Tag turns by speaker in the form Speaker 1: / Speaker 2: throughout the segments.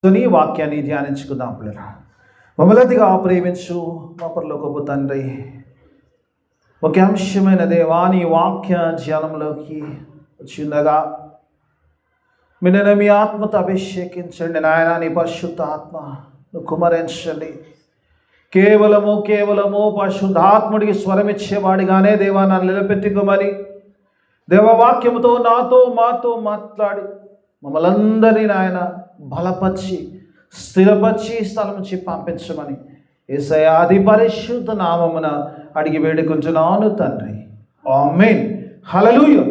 Speaker 1: నీ వాక్యాన్ని ధ్యానించుకుందాం పిల్లరా. మమ్మల్నిగా ప్రేమించు మా పరలోకపు తండ్రి, ముఖ్యాంశమైన దేవాని వాక్య ధ్యానంలోకి వచ్చిందగా మీ ఆత్మతో అభిషేకించండి నాయన. నీ పరిశుద్ధ ఆత్మ కుమరించండి. కేవలము పరిశుద్ధాత్ముడికి స్వరమిచ్చేవాడిగానే దేవా నన్ను నిలబెట్టుకోమని దేవవాక్యముతో మాతో మాట్లాడి మమ్మల్ందరినీ నాయన బలపరిచి స్థిరపరిచి స్థలం నుంచి పంపించమని యేసయ్య అతి పరిశుద్ధ నామమున అడిగి వేడుకుంటున్నాను తండ్రి. ఆమేన్. హల్లెలూయా.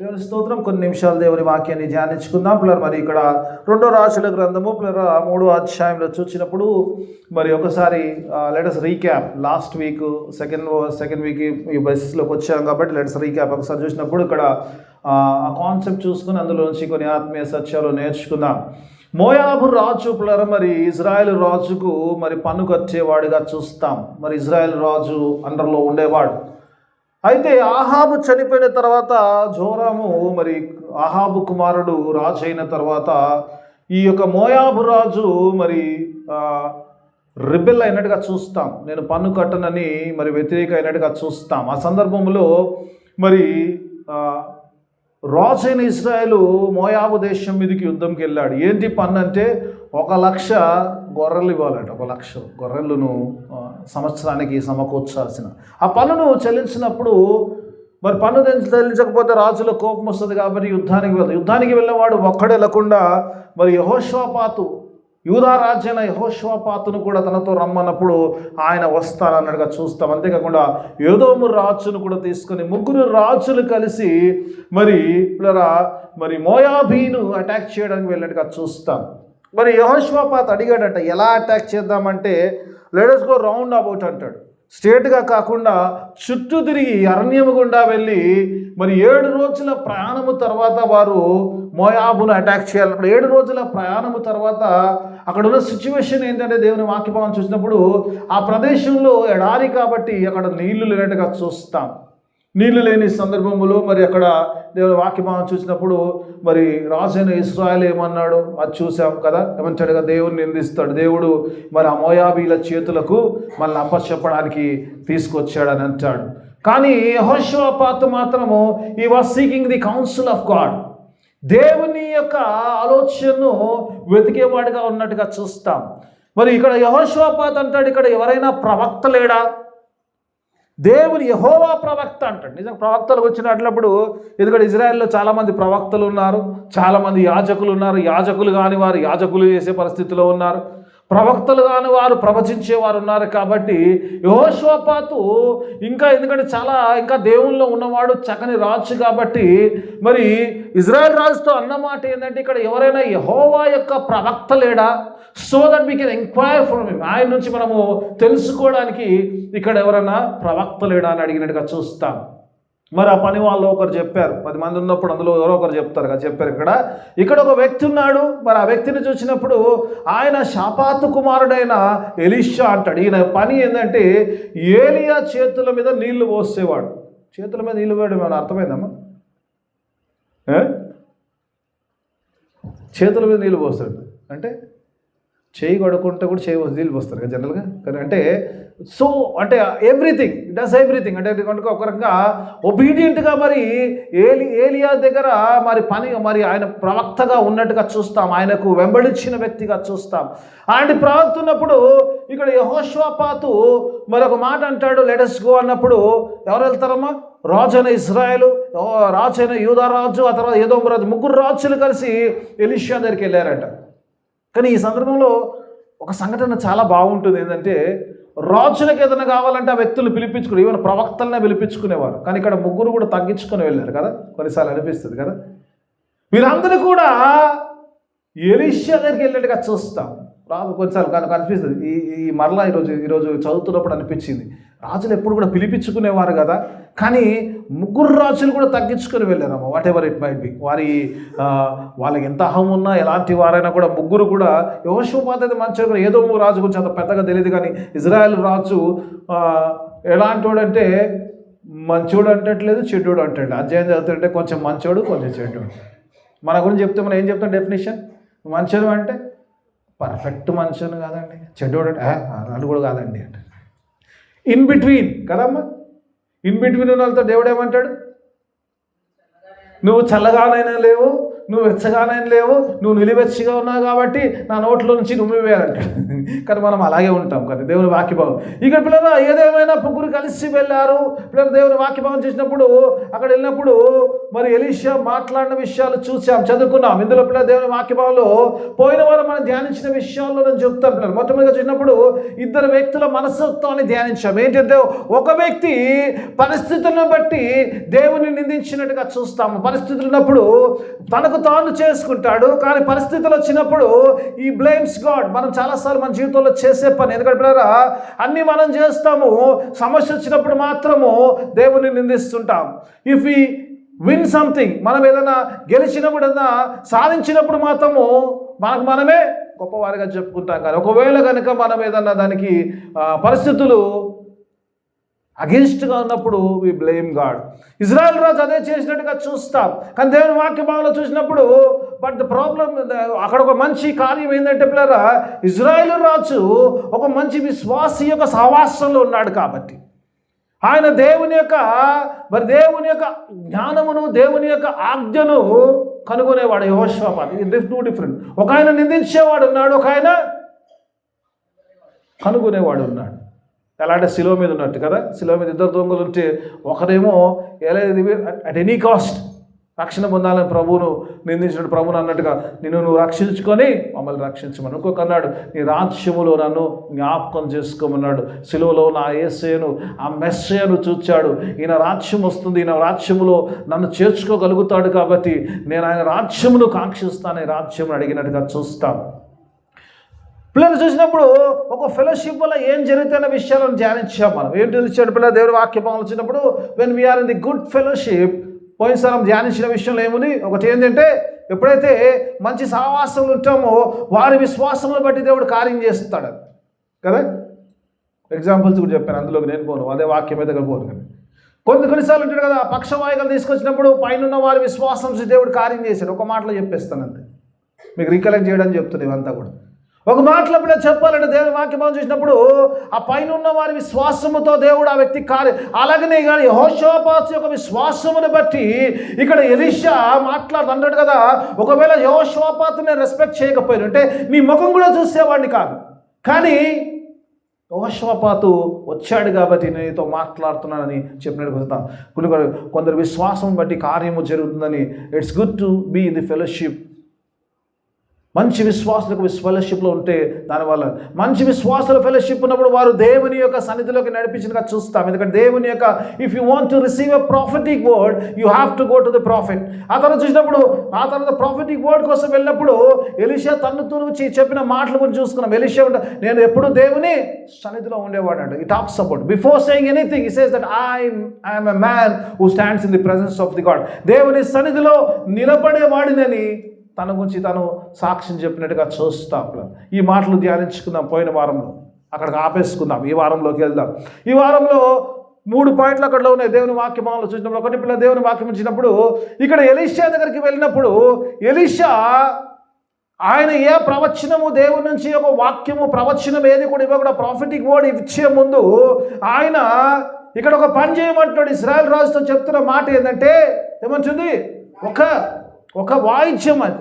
Speaker 1: దేవుని స్తోత్రం. కొన్ని నిమిషాలు దేవుని వాక్యాన్ని ధ్యానించుకుందాం పిల్లలు. మరి ఇక్కడ 2వ రాజుల గ్రంథము పిల్లల 3వ అధ్యాయంలో చూసినప్పుడు మరి ఒకసారి let us recap. Last week second week ఈ బేసిస్లోకి వచ్చాం కాబట్టి లెటస్ రీక్యాప్ ఒకసారి చూసినప్పుడు ఇక్కడ ఆ కాన్సెప్ట్ చూసుకుని అందులోంచి కొన్ని ఆత్మీయ సత్యాలు నేర్చుకుందాం. మోయాబు రాజు పిల్లర మరి ఇజ్రాయెల్ రాజుకు మరి పన్ను కట్టేవాడిగా చూస్తాం. మరి ఇజ్రాయెల్ రాజు అండర్లో ఉండేవాడు. అయితే ఆహాబు చనిపోయిన తర్వాత జోరాము మరి ఆహాబు కుమారుడు రాజు అయిన తర్వాత ఈ యొక్క మోయాబు రాజు మరి రిబెల్ అయినట్టుగా చూస్తాం. నేను పన్ను కట్టనని మరి వ్యతిరేక అయినట్టుగా చూస్తాం. ఆ సందర్భంలో మరి రాజు అయిన ఇజ్రాయేలు మోయాబు దేశం మీదకి యుద్ధంకి వెళ్ళాడు. ఏంటి పన్ను అంటే 1,00,000 గొర్రెలు ఇవ్వాలట. 1,00,000 గొర్రెలను సంవత్సరానికి సమకూర్చాల్సిన ఆ పన్నును చెల్లించినప్పుడు మరి పన్ను చెల్లించకపోతే రాజుల కోపం వస్తుంది కాబట్టి యుద్ధానికి వెళ్ళేవాడు ఒక్కడే లేకుండా మరి యెహోషాపాతు యూదా రాజైన యెహోషాపాతును కూడా తనతో రమ్మన్నప్పుడు ఆయన వస్తారన్నట్టుగా చూస్తాం. అంతేకాకుండా ఏదోము రాజును కూడా తీసుకొని 3 రాజులు కలిసి మరి మోయాబీను అటాక్ చేయడానికి వెళ్ళినట్టుగా చూస్తాం. మరి యెహోషాపాతు అడిగాడట, ఎలా అటాక్ చేద్దామంటే లెట్స్ గో రౌండ్ అబౌట్ అంటాడు. స్ట్రేట్గా కాకుండా చుట్టూ తిరిగి అరణ్యము గుండా వెళ్ళి మరి 7 రోజుల ప్రయాణము తర్వాత వారు మోయాబును అటాక్ చేయాలి. 7 రోజుల ప్రయాణము తర్వాత అక్కడ ఉన్న సిచ్యువేషన్ ఏంటంటే దేవుని వాక్యభావం చూసినప్పుడు ఆ ప్రదేశంలో ఎడారి కాబట్టి అక్కడ నీళ్లు లేనట్టుగా చూస్తాం. నీళ్లు లేని సందర్భంలో మరి అక్కడ దేవుని వాక్యభావం చూసినప్పుడు మరి రాజైన ఇశ్రాయేలు ఏమన్నాడు అది చూసాం కదా. ఏమంటాడుగా, దేవుని నిందిస్తాడు. దేవుడు మరి ఆ మోయాబీల చేతులకు మళ్ళీ అప్పచెప్పడానికి తీసుకొచ్చాడని అంటాడు. కానీ యెహోషాపాతు మాత్రము he was seeking the council of God. దేవుని యొక్క ఆలోచనను వెతికేవాడిగా ఉన్నట్టుగా చూస్తాం. మరి ఇక్కడ యెహోషాపాతు అంటాడు, ఇక్కడ ఎవరైనా ప్రవక్త లేడా? దేవుని యెహోవా ప్రవక్త అంటాడు. నిజంగా ప్రవక్తలు వచ్చినట్లప్పుడు ఎందుకంటే ఇజ్రాయెల్లో చాలామంది ప్రవక్తలు ఉన్నారు, చాలామంది యాజకులు ఉన్నారు. యాజకులు కాని వారు యాజకులు చేసే పరిస్థితిలో ఉన్నారు, ప్రవక్తలు కాని వారు ప్రవచించేవారు ఉన్నారు. కాబట్టి యెహోషాపాతు ఎందుకంటే ఇంకా దేవుల్లో ఉన్నవాడు, చక్కని రాజు కాబట్టి మరి ఇజ్రాయెల్ రాజుతో అన్నమాట ఏంటంటే ఇక్కడ ఎవరైనా యెహోవా యొక్క ప్రవక్త లేడా? So that we can enquire from him. ఆయన నుంచి మనము తెలుసుకోవడానికి ఇక్కడ ఎవరైనా ప్రవక్త లేడా అని అడిగినట్టుగా చూస్తాం. మరి ఆ పని వాళ్ళు ఒకరు చెప్పారు. 10 మంది ఉన్నప్పుడు అందులో ఎవరో ఒకరు చెప్తారు కదా. చెప్పారు ఇక్కడ ఒక వ్యక్తి ఉన్నాడు. మరి ఆ వ్యక్తిని చూసినప్పుడు ఆయన షాపాతు కుమారుడైన ఎలీషా అంటాడు. ఈయన పని ఏంటంటే ఏలియా చేతుల మీద నీళ్లు పోసేవాడు. చేతుల మీద నీళ్లు పోయడం ఏమైనా అర్థమైందమ్మా? చేతుల మీద నీళ్ళు పోస్తాడు అంటే చేయి కొడుకుంటే కూడా నీళ్ళు పోస్తారు కదా జనరల్గా. కానీ అంటే ఎవ్రీథింగ్ డస్ ఎవ్రీథింగ్ అంటే ఒక రకంగా ఒబీడియంట్గా మరి ఏలియా దగ్గర మరి ఆయన ప్రవక్తగా ఉన్నట్టుగా చూస్తాం. ఆయనకు వెంబడించిన వ్యక్తిగా చూస్తాం. ఆయన ప్రవక్త ఉన్నప్పుడు ఇక్కడ యెహోషాపాతు మరొక మాట అంటాడు, లెట్ us గో అన్నప్పుడు ఎవరు వెళ్తారమ్మా? రాజైన ఇజ్రాయేలు, రాజైన యూదా రాజు, ఆ తర్వాత ఏదోము రాజు, 3 రాజులు కలిసి ఎలీషా దగ్గరికి వెళ్ళారట. కానీ ఈ సందర్భంలో ఒక సంఘటన చాలా బాగుంటుంది. ఏంటంటే రాజులకు ఏదైనా కావాలంటే ఆ వ్యక్తులు పిలిపించుకుని ఈవెన్ ప్రవక్తలనే పిలిపించుకునేవారు. కానీ ఇక్కడ 3 కూడా తగ్గించుకొని వెళ్ళారు కదా. కొన్నిసార్లు అనిపిస్తుంది కదా. వీరందరూ కూడా ఎలీషా దగ్గరికి వెళ్ళినట్టుగా చూస్తాం. రాజు కొన్నిసార్లు అనిపిస్తుంది. ఈ మరలా ఈరోజు చదువుతున్నప్పుడు అనిపించింది, రాజులు ఎప్పుడు కూడా పిలిపించుకునేవారు కదా. కానీ 3 రాజులు కూడా తగ్గించుకొని వెళ్ళారమ్మ. Whatever it might be. వాళ్ళకి ఎంత అహం ఉన్నా ఎలాంటి వారైనా కూడా 3 కూడా యెహోషాపాతు అయితే మంచిగా ఏదో రాజు గురించి అంత పెద్దగా తెలియదు. కానీ ఇజ్రాయెల్ రాజు ఎలాంటి వాడంటే మంచోడు అంటట్లేదు, చెడ్డోడు అంటాడు. అధ్యాయం చదువుతుంటే కొంచెం మంచోడు కొంచెం చెడ్డోడు. మన గురించి చెప్తే మనం ఏం చెప్తాం డెఫినేషన్? మంచోడు అంటే పర్ఫెక్ట్ మనుషుని కాదండి, చెడ్డోడు అది కూడా కాదండి అంటే ఇన్ బిట్వీన్ కదమ్మా. ఇన్ బిట్వీన్ ఉన్న వాళ్ళతో దేవుడు ఏమంటాడు? నువ్వు చల్లగానైనా లేవు, నువ్వు వెచ్చగానైనా లేవు, నువ్వు నిలివెచ్చగా ఉన్నావు కాబట్టి నా నోట్లో నుంచి నువ్వేయాలంటాడు. కానీ మనం అలాగే ఉంటాం కానీ దేవుని వాక్యభావం. ఇక పిల్లలు ఏదేమైనా ముగ్గురు కలిసి వెళ్ళారు. పిల్లలు దేవుని వాక్యభావం చేసినప్పుడు అక్కడ వెళ్ళినప్పుడు మరి ఎలీషా మాట్లాడిన విషయాలు చూసాం, చదువుకున్నాం. ఇందులో పిల్లలు దేవుని వాక్యభావంలో పోయిన వారం మనం ధ్యానించిన విషయాల్లో నేను చెప్తాను. పిల్లలు మొట్టమొదటిగా చూసినప్పుడు ఇద్దరు వ్యక్తుల మనస్తత్వాన్ని ధ్యానించాం. ఏంటంటే ఒక వ్యక్తి పరిస్థితులను బట్టి దేవుని నిందించినట్టుగా చూస్తాము. పరిస్థితులు ఉన్నప్పుడు తనకు తాను చేసుకుంటాడు, కానీ పరిస్థితులు వచ్చినప్పుడు ఈ బ్లేమ్స్ గాడ్. మనం చాలాసార్లు మన జీవితంలో చేసే పని. ఎందుకంటే పిల్లరా అన్నీ మనం చేస్తాము, సమస్య వచ్చినప్పుడు మాత్రము దేవుని నిందిస్తుంటాం. ఇఫ్ వి విన్ సంథింగ్, మనం ఏదైనా గెలిచినప్పుడు ఏదైనా సాధించినప్పుడు మాత్రము మనమే గొప్పవారిగా చెప్పుకుంటాం. కానీ ఒకవేళ కనుక మనం ఏదన్నా దానికి పరిస్థితులు అగెన్స్ట్గా ఉన్నప్పుడు వి బ్లేమ్ గాడ్. ఇజ్రాయెల్ రాజు అదే చేసినట్టుగా చూస్తాం. కానీ దేవుని వాక్య భాగంలో చూసినప్పుడు బట్ ద ప్రాబ్లం అక్కడ ఒక మంచి కార్యం ఏంటంటే పిల్లరా, ఇజ్రాయెల్ రాజు ఒక మంచి విశ్వాసి యొక్క సహవాసంలో ఉన్నాడు కాబట్టి ఆయన దేవుని యొక్క జ్ఞానమును, దేవుని యొక్క ఆజ్ఞను కనుగొనేవాడు. యెహోషాపాతు డిఫరెంట్. ఒక ఆయన నిందించేవాడు ఉన్నాడు, ఒక ఆయన కనుగొనేవాడు ఉన్నాడు. ఎలా అంటే శిలువ మీద ఉన్నట్టు కదా. శిలువ మీద ఇద్దరు దొంగలు ఉంటే ఒకరేమో ఎలా అట్ ఎనీ కాస్ట్ రక్షణ పొందాలని ప్రభువును నిందించినట్టు, ప్రభువును అన్నట్టుగా నువ్వు రక్షించుకొని మమ్మల్ని రక్షించమని. ఇంకొక అన్నాడు, నీ రాజ్యములో నన్ను జ్ఞాపకం చేసుకోమన్నాడు. శిలువలో నా యేసయ్యను, ఆ మెస్సయ్యను చూచాడు. ఈయన రాజ్యం వస్తుంది, ఈయన రాజ్యములో నన్ను చేర్చుకోగలుగుతాడు కాబట్టి నేను ఆయన రాజ్యమును కాంక్షిస్తాను, రాజ్యమును అడిగినట్టుగా చూస్తాను. పిల్లలు చూసినప్పుడు ఒక ఫెలోషిప్ వల్ల ఏం జరుగుతున్న విషయాలను ధ్యానించాం మనం. ఏంటి తెలిసాడు పిల్లలు దేవుని వాక్యం వచ్చినప్పుడు when we are in the good fellowship. పోయినసారి ధ్యానించిన విషయంలో ఏముంది? ఒకటి ఏంటంటే ఎప్పుడైతే మంచి సహవాసములు ఉంటామో వారి విశ్వాసములు బట్టి దేవుడు కార్యం చేస్తాడు కదా. ఎగ్జాంపుల్స్ కూడా చెప్పాను, అందులోకి నేను పోను, అదే వాక్యం అయితే పోను. కానీ కొన్నిసార్లు ఉంటాడు కదా, పక్షవాయువులు తీసుకొచ్చినప్పుడు పైన వారి విశ్వాసం దేవుడు కార్యం చేశాడు. ఒక మాటలో చెప్పేస్తాను అంతే, మీకు రికలెక్ట్ చేయడానికి చెప్తుంది ఇవంతా కూడా. ఒక మాటలో కూడా చెప్పాలంటే దేవుని వాక్యం చూసినప్పుడు ఆ పైన ఉన్న వారి విశ్వాసముతో దేవుడు ఆ వ్యక్తి అలాగనే కానీ యెహోషాపాతు యొక్క విశ్వాసమును బట్టి ఇక్కడ ఎలీషా మాట్లాడుతున్నాడు కదా. ఒకవేళ యెహోషాపాతుని రెస్పెక్ట్ చేయకపోయిన అంటే నీ ముఖం కూడా చూసేవాడిని కాదు, కానీ యెహోషాపాతు వచ్చాడు కాబట్టి నేను నీతో మాట్లాడుతున్నానని చెప్పినట్టు కుదుతాం. కొందరు విశ్వాసం బట్టి కార్యము జరుగుతుందని. It's good to be in the fellowship. మంచి విశ్వాసులకు ఫెలోషిప్లో ఉంటే దానివల్ల మంచి విశ్వాసుల ఫెలోషిప్ ఉన్నప్పుడు వారు దేవుని యొక్క సన్నిధిలోకి నడిపించినగా చూస్తాం. ఎందుకంటే దేవుని యొక్క if you want to receive a prophetic word you have to go to the profit. ఆ తర్వాత చూసినప్పుడు ఆ తర్వాత ప్రాఫిటిక్ వర్డ్ కోసం వెళ్ళినప్పుడు ఎలీషా తన్ను తురుచి చెప్పిన మాటల గురించి చూసుకున్నాం. ఎలీషా నేను ఎప్పుడు దేవుని సన్నిధిలో ఉండేవాడు అంట. ఈ talks about before saying anything he says that I am a man who stands in the presence of the God. దేవుని సన్నిధిలో నిలబడేవాడినని తన గురించి తను సాక్ష్యం చెప్పినట్టుగా చూస్తాం. ఈ మాటలు ధ్యానించుకుందాం. పోయిన వారంలో అక్కడికి ఆపేసుకుందాం. ఈ వారంలోకి వెళ్దాం. ఈ వారంలో 3 పాయింట్లు అక్కడలో ఉన్నాయి దేవుని వాక్యమాలలో చూసినప్పుడు. ఒకటి పిల్లలు దేవుని వాక్యం ఇచ్చినప్పుడు ఇక్కడ ఎలీషా దగ్గరికి వెళ్ళినప్పుడు ఎలీషా ఆయన ఏ ప్రవచనము దేవుని నుంచి ఒక వాక్యము ప్రవచనం ఏది కూడా ఇవ్వకుండా ప్రాఫిటిక్ వర్డ్ ఇచ్చే ముందు ఆయన ఇక్కడ ఒక పని చేయమంటాడు. ఇశ్రాయేల్ రాజుతో చెప్తున్న మాట ఏంటంటే ఏమంటుంది? ఒక వాయిద్యం, అది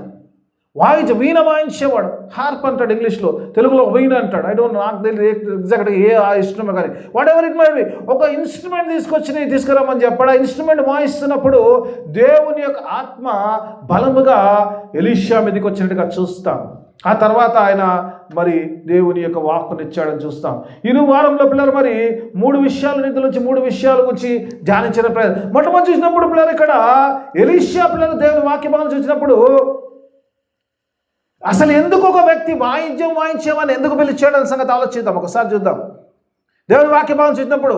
Speaker 1: వాయిద్యం, వీణ వాయించేవాడు. హార్ప్ అంటాడు ఇంగ్లీష్లో, తెలుగులో వీణ అంటాడు. ఐ డోంట్ నాకు తెలియదు ఎగ్జాక్ట్గా ఏ ఆ ఇన్స్ట్రుమెంట్, కానీ what ever it might B. ఒక ఇన్స్ట్రుమెంట్ తీసుకురమ్మని చెప్పాడు. ఆ ఇన్స్ట్రుమెంట్ వాయిస్తున్నప్పుడు దేవుని యొక్క ఆత్మ బలముగా ఎలీషా మీదకి వచ్చినట్టుగా చూస్తాం. ఆ తర్వాత ఆయన మరి దేవుని యొక్క వాక్కునిచ్చాడని చూస్తాం. ఈ వారంలో పిల్లలు మరి 3 విషయాలు నిధుల నుంచి 3 విషయాల గురించి ధ్యానించిన ప్రయత్నం. మొట్టమొదటి చూసినప్పుడు పిల్లలు ఇక్కడ ఎలీషా పిల్లలు దేవుని వాక్యభాగం చూసినప్పుడు అసలు ఎందుకు ఒక వ్యక్తి వాయిద్యం వాయించేవాడిని ఎందుకు పిలిచాడని సంగతి ఆలోచిద్దాం. ఒకసారి చూద్దాం. దేవుని వాక్యభాగం చూసినప్పుడు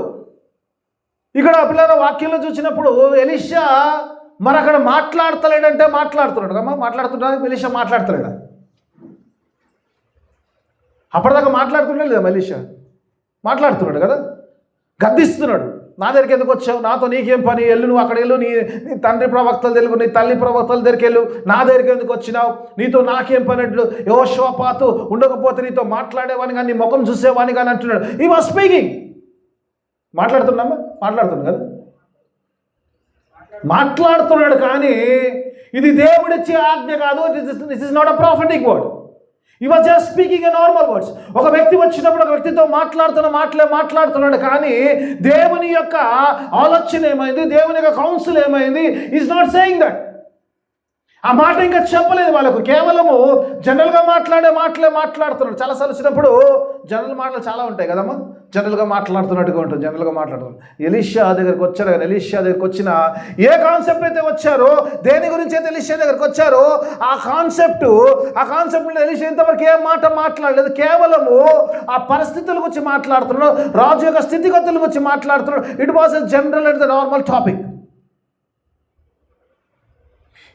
Speaker 1: ఇక్కడ పిల్లల వాక్యంలో చూసినప్పుడు ఎలీషా మరి అక్కడ మాట్లాడతలేడంటే మాట్లాడుతున్నాడు కమ్మా. మాట్లాడుతున్నాడు ఎలీషా, మాట్లాడతలేడా? అప్పటిదాకా మాట్లాడుతున్నాడు లేదా? ఎలీషా మాట్లాడుతున్నాడు కదా, గద్దిస్తున్నాడు. నా దగ్గరికి ఎందుకు వచ్చావు, నాతో నీకేం పని, వెళ్ళు నువ్వు అక్కడ వెళ్ళు, నీ తండ్రి ప్రవక్తలు తెలుగు, నీ తల్లి ప్రవక్తల దగ్గరికి వెళ్ళు, నా దగ్గరికి ఎందుకు వచ్చినావు, నీతో నాకేం పని అంటాడు. యెహోషువపాతు ఉండకపోతే నీతో మాట్లాడేవాని కానీ నీ ముఖం చూసేవాని కానీ అంటున్నాడు. ఈ వాజ్ స్పీకింగ్. మాట్లాడుతున్నాడు కదా, మాట్లాడుతున్నాడు. కానీ ఇది దేవుడిచ్చే ఆజ్ఞ కాదు. This is not a prophetic word. He was just speaking a normal words. ఒక వ్యక్తి వచ్చినప్పుడు ఒక వ్యక్తితో మాట్లాడుతున్నాడు. కానీ దేవుని యొక్క ఆలోచన ఏమైంది, దేవుని యొక్క కౌన్సిల్ ఏమైంది, ఈజ్ నాట్ సేయింగ్ దట్. ఆ మాట ఇంకా చెప్పలేదు వాళ్ళకు. కేవలము జనరల్గా మాట్లాడుతున్నాడు. చాలాసార్లు వచ్చినప్పుడు జనరల్ మాటలు చాలా ఉంటాయి కదమ్మా, జనరల్గా మాట్లాడుతున్నట్టుగా ఉంటుంది. ఎలీషా దగ్గరికి వచ్చారు. కానీ ఎలీషా దగ్గరికి వచ్చిన ఏ కాన్సెప్ట్ అయితే వచ్చారో, దేని గురించి అయితే ఎలీషా దగ్గరికి వచ్చారో ఆ కాన్సెప్ట్ ఎలీషా ఇంతవరకు ఏ మాట మాట్లాడలేదు. కేవలము ఆ పరిస్థితుల గురించి మాట్లాడుతున్నాడు, రాజు యొక్క స్థితిగతుల గురించి మాట్లాడుతున్నాడు. It was a general and the normal topic.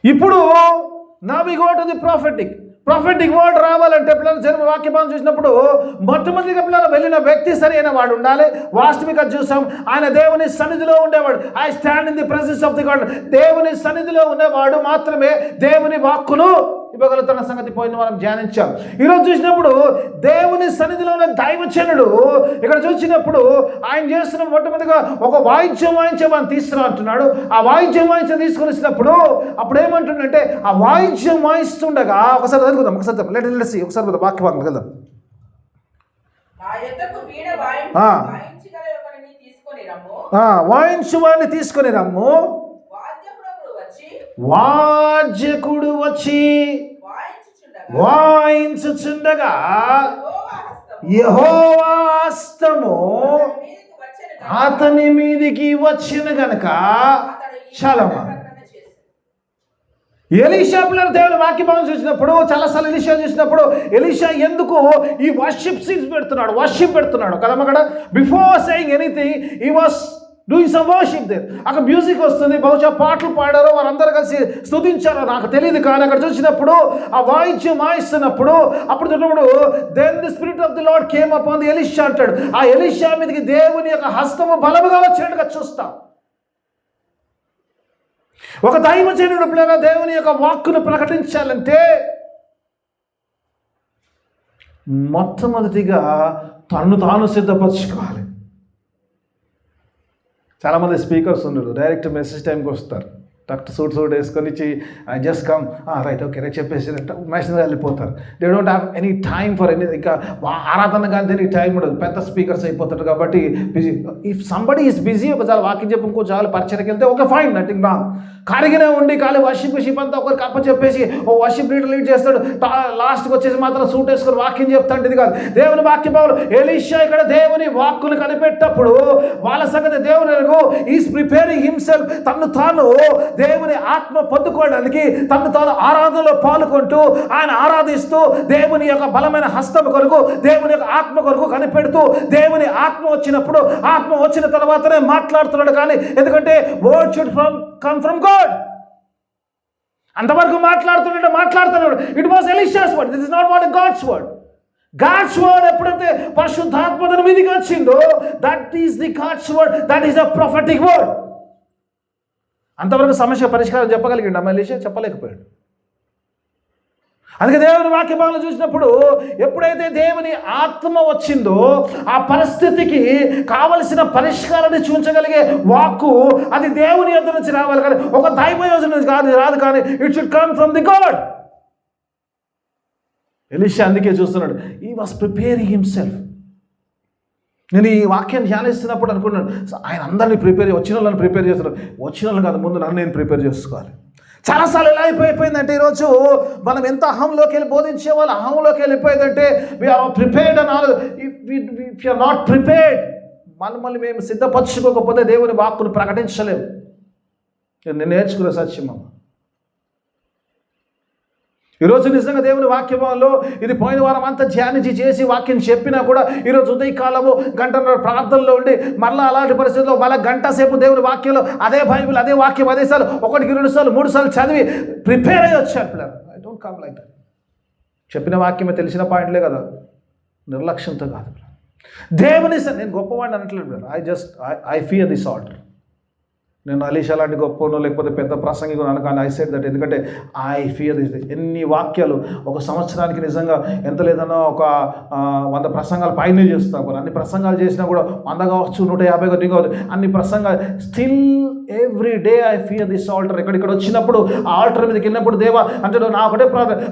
Speaker 1: ఇప్పుడు నా we go to the prophetic word రావాలంటే పిల్లలు జన్మ వాక్యభావం చూసినప్పుడు మొట్టమొదటిగా పిల్లలు వెళ్ళిన వ్యక్తి సరైన వాడు ఉండాలి. వాస్తవిక చూసాం, ఆయన దేవుని సన్నిధిలో ఉండేవాడు. I stand in the presence of the God. దేవుని సన్నిధిలో ఉండేవాడు మాత్రమే దేవుని వాక్కును ఇవ్వగలుగుతున్న సంగతి పోయిన మనం ధ్యానించాం. ఈరోజు చూసినప్పుడు దేవుని సన్నిధిలో ఉన్న దైవజనుడు ఇక్కడ చూసినప్పుడు ఆయన చేస్తున్న మొట్టమొదటిగా ఒక వాయిద్యం వాయించమని తీసుకురా అంటున్నాడు. ఆ వాయిద్యం తీసుకొని వచ్చినప్పుడు అప్పుడు ఏమంటుండంటే, ఆ వాయిద్యం వాయిస్తుండగా ఒకసారి చదువుకుందాం, ఒకసారి వాక్యభాగం వెళ్దాం. వాయించువాడిని తీసుకొని రమ్ము. వాద్యకుడు వచ్చి వాయించుచుండగా యెహోవా హస్తము అతని మీదికి వచ్చిన గనక చాలమ్మా. ఎలీషా పిల్లలు దేవుని వాక్యభావం చూసినప్పుడు చాలాసార్లు ఎలీషా ఎందుకు ఈ వర్షిప్ సీన్స్ పెడుతున్నాడు కదమ్మ. అక్కడ before saying anything he was doing some worship there. అక్కడ మ్యూజిక్ వస్తుంది, బహుశా పాటలు పాడారో, వారందరూ కలిసి స్తుతించారో నాకు తెలియదు. కానీ అక్కడ చూసినప్పుడు ఆ వాయిద్యం వాయిస్తున్నప్పుడు then the spirit of the lord came upon the Elisha అంటాడు. ఆ ఎలీషా మీదకి దేవుని యొక్క హస్తము బలముగా వచ్చినట్టుగా చూస్తాం. ఒక దైవజనుడు పిల్లల దేవుని యొక్క వాక్కును ప్రకటించాలంటే మొట్టమొదటిగా తాను సిద్ధపరచుకోవాలి. చాలామంది స్పీకర్స్ ఉండరు, డైరెక్ట్ మెసేజ్ టైంకి వస్తారు. టక్ సూట్ వేసుకొని just come right okay right చెప్పేసి మెసేజ్ వెళ్ళిపోతారు. They don't have any time for any. ఇంకా ఆరాధన కానీ దీనికి టైం ఉండదు, పెద్ద స్పీకర్స్ అయిపోతారు కాబట్టి busy. If somebody is busy, ఒకసారి వాకింగ్ చెప్పి ఇంకో చాలా పరిచయకి వెళ్తే ఓకే ఫైన్, నథింగ్ రాంగ్. ఖాళీగానే ఉండి ఖాళీ వర్షిప్ అంతా ఒకరికి అప్ప చెప్పేసి ఓ వర్షిప్ లీడ్ చేస్తాడు, లాస్ట్కి వచ్చేసి మాత్రం సూట్ వేసుకొని వాక్యం చెప్తాడు. ఇది కాదు దేవుని వాక్య భావం. ఎలీషా ఇక్కడ దేవుని వాక్కును కనిపెట్టప్పుడు వాళ్ళ సంగతి దేవుని ఈజ్ ప్రిపేరింగ్ హిమ్సెల్ఫ్. తను తాను దేవుని ఆత్మ పొందుకోవడానికి తను తాను ఆరాధనలో పాల్గొంటూ ఆయన ఆరాధిస్తూ దేవుని యొక్క బలమైన హస్తం కొరకు, దేవుని యొక్క ఆత్మ కొరకు కనిపెడుతూ దేవుని ఆత్మ వచ్చిన తర్వాతనే మాట్లాడుతున్నాడు. కానీ ఎందుకంటే word should come from God. అంతవరకు మాట్లాడుతున్నాడు. It was Elisha's word, this is not what God's word. God's word ఎప్పుడైతే పరిశుద్ధాత్మ తన మీదికి వచ్చిందో, that is the God's word, that is the prophetic word. అంతవరకు సమస్య పరిష్కారం చెప్పగలిగిండు ఎలీషా? చెప్పలేకపోయాడు. అందుకే దేవుని వాక్యభాగంలో చూసినప్పుడు ఎప్పుడైతే దేవుని ఆత్మ వచ్చిందో ఆ పరిస్థితికి కావలసిన పరిష్కారాన్ని చూపించగలిగే వాక్కు అది దేవుని యొద్ద నుంచి రావాలి. కానీ ఒక దైవ యోజన నుంచి రాదు. కానీ it should come from the God. Elisha అందుకే చూస్తున్నాడు, హీ వాస్ ప్రిపేరింగ్ హిమ్సెల్ఫ్. నేను ఈ వాక్యాన్ని ధ్యానిస్తున్నప్పుడు అనుకున్నాను, ఆయన అందరినీ వచ్చిన వాళ్ళని ప్రిపేర్ చేస్తున్నాడు. వచ్చిన వాళ్ళని కాదు, ముందు నన్ను నేను ప్రిపేర్ చేసుకోవాలి. చాలాసార్లు ఎలా అయిపోయిందంటే ఈరోజు మనం ఎంత అహంలోకి వెళ్ళి బోధించే వాళ్ళు అహంలోకి వెళ్ళిపోయిందంటే వీఆర్ ప్రిపేర్డ్ అని. ఇఫ్ యూఆర్ నాట్ ప్రిపేర్డ్, మనల్ని మేము సిద్ధపరచుకోకపోతే దేవుని వాక్కును ప్రకటించలేము. నేను నేర్చుకునే సత్యం. ఈరోజు నిజంగా దేవుని వాక్యంలో ఇది పోయిన వారం అంతా ధ్యానించి చేసి వాక్యం చెప్పినా కూడా ఈరోజు ఉదయకాలము గంటన్నర ప్రార్థనలో ఉండి మళ్ళీ అలాంటి పరిస్థితుల్లో మళ్ళీ గంట సేపు దేవుని వాక్యంలో అదే బైబిల్ అదే వాక్యం అదే సార్లు 1, 2 సార్లు 3 సార్లు చదివి ప్రిపేర్ అయ్యి వచ్చారు పిల్లలు. I don't come like that. చెప్పిన వాక్యమే తెలిసిన పాయింట్లే కదా, నిర్లక్ష్యంతో కాదు. నేను గొప్పవాడిని అనట్లేదు. I fear this altar. నేను అలీషా లాంటి గొప్పనో లేకపోతే పెద్ద ప్రసంగి అను కానీ ఐ సెడ్ దట్. ఎందుకంటే ఐ ఫియర్ దిస్. ఎన్ని వాక్యాలు ఒక సంవత్సరానికి నిజంగా ఎంత లేదన్నా ఒక 100 ప్రసంగాలు పైనే చేస్తాం. కొన్ని అన్ని ప్రసంగాలు చేసినా కూడా 100 కావచ్చు, 150 కావచ్చు, అన్ని ప్రసంగాలు still every day I fear this altar. ఇక్కడ వచ్చినప్పుడు ఆ ఆల్టర్ మీదకి వెళ్ళినప్పుడు దేవా అంటే నా ఒకటే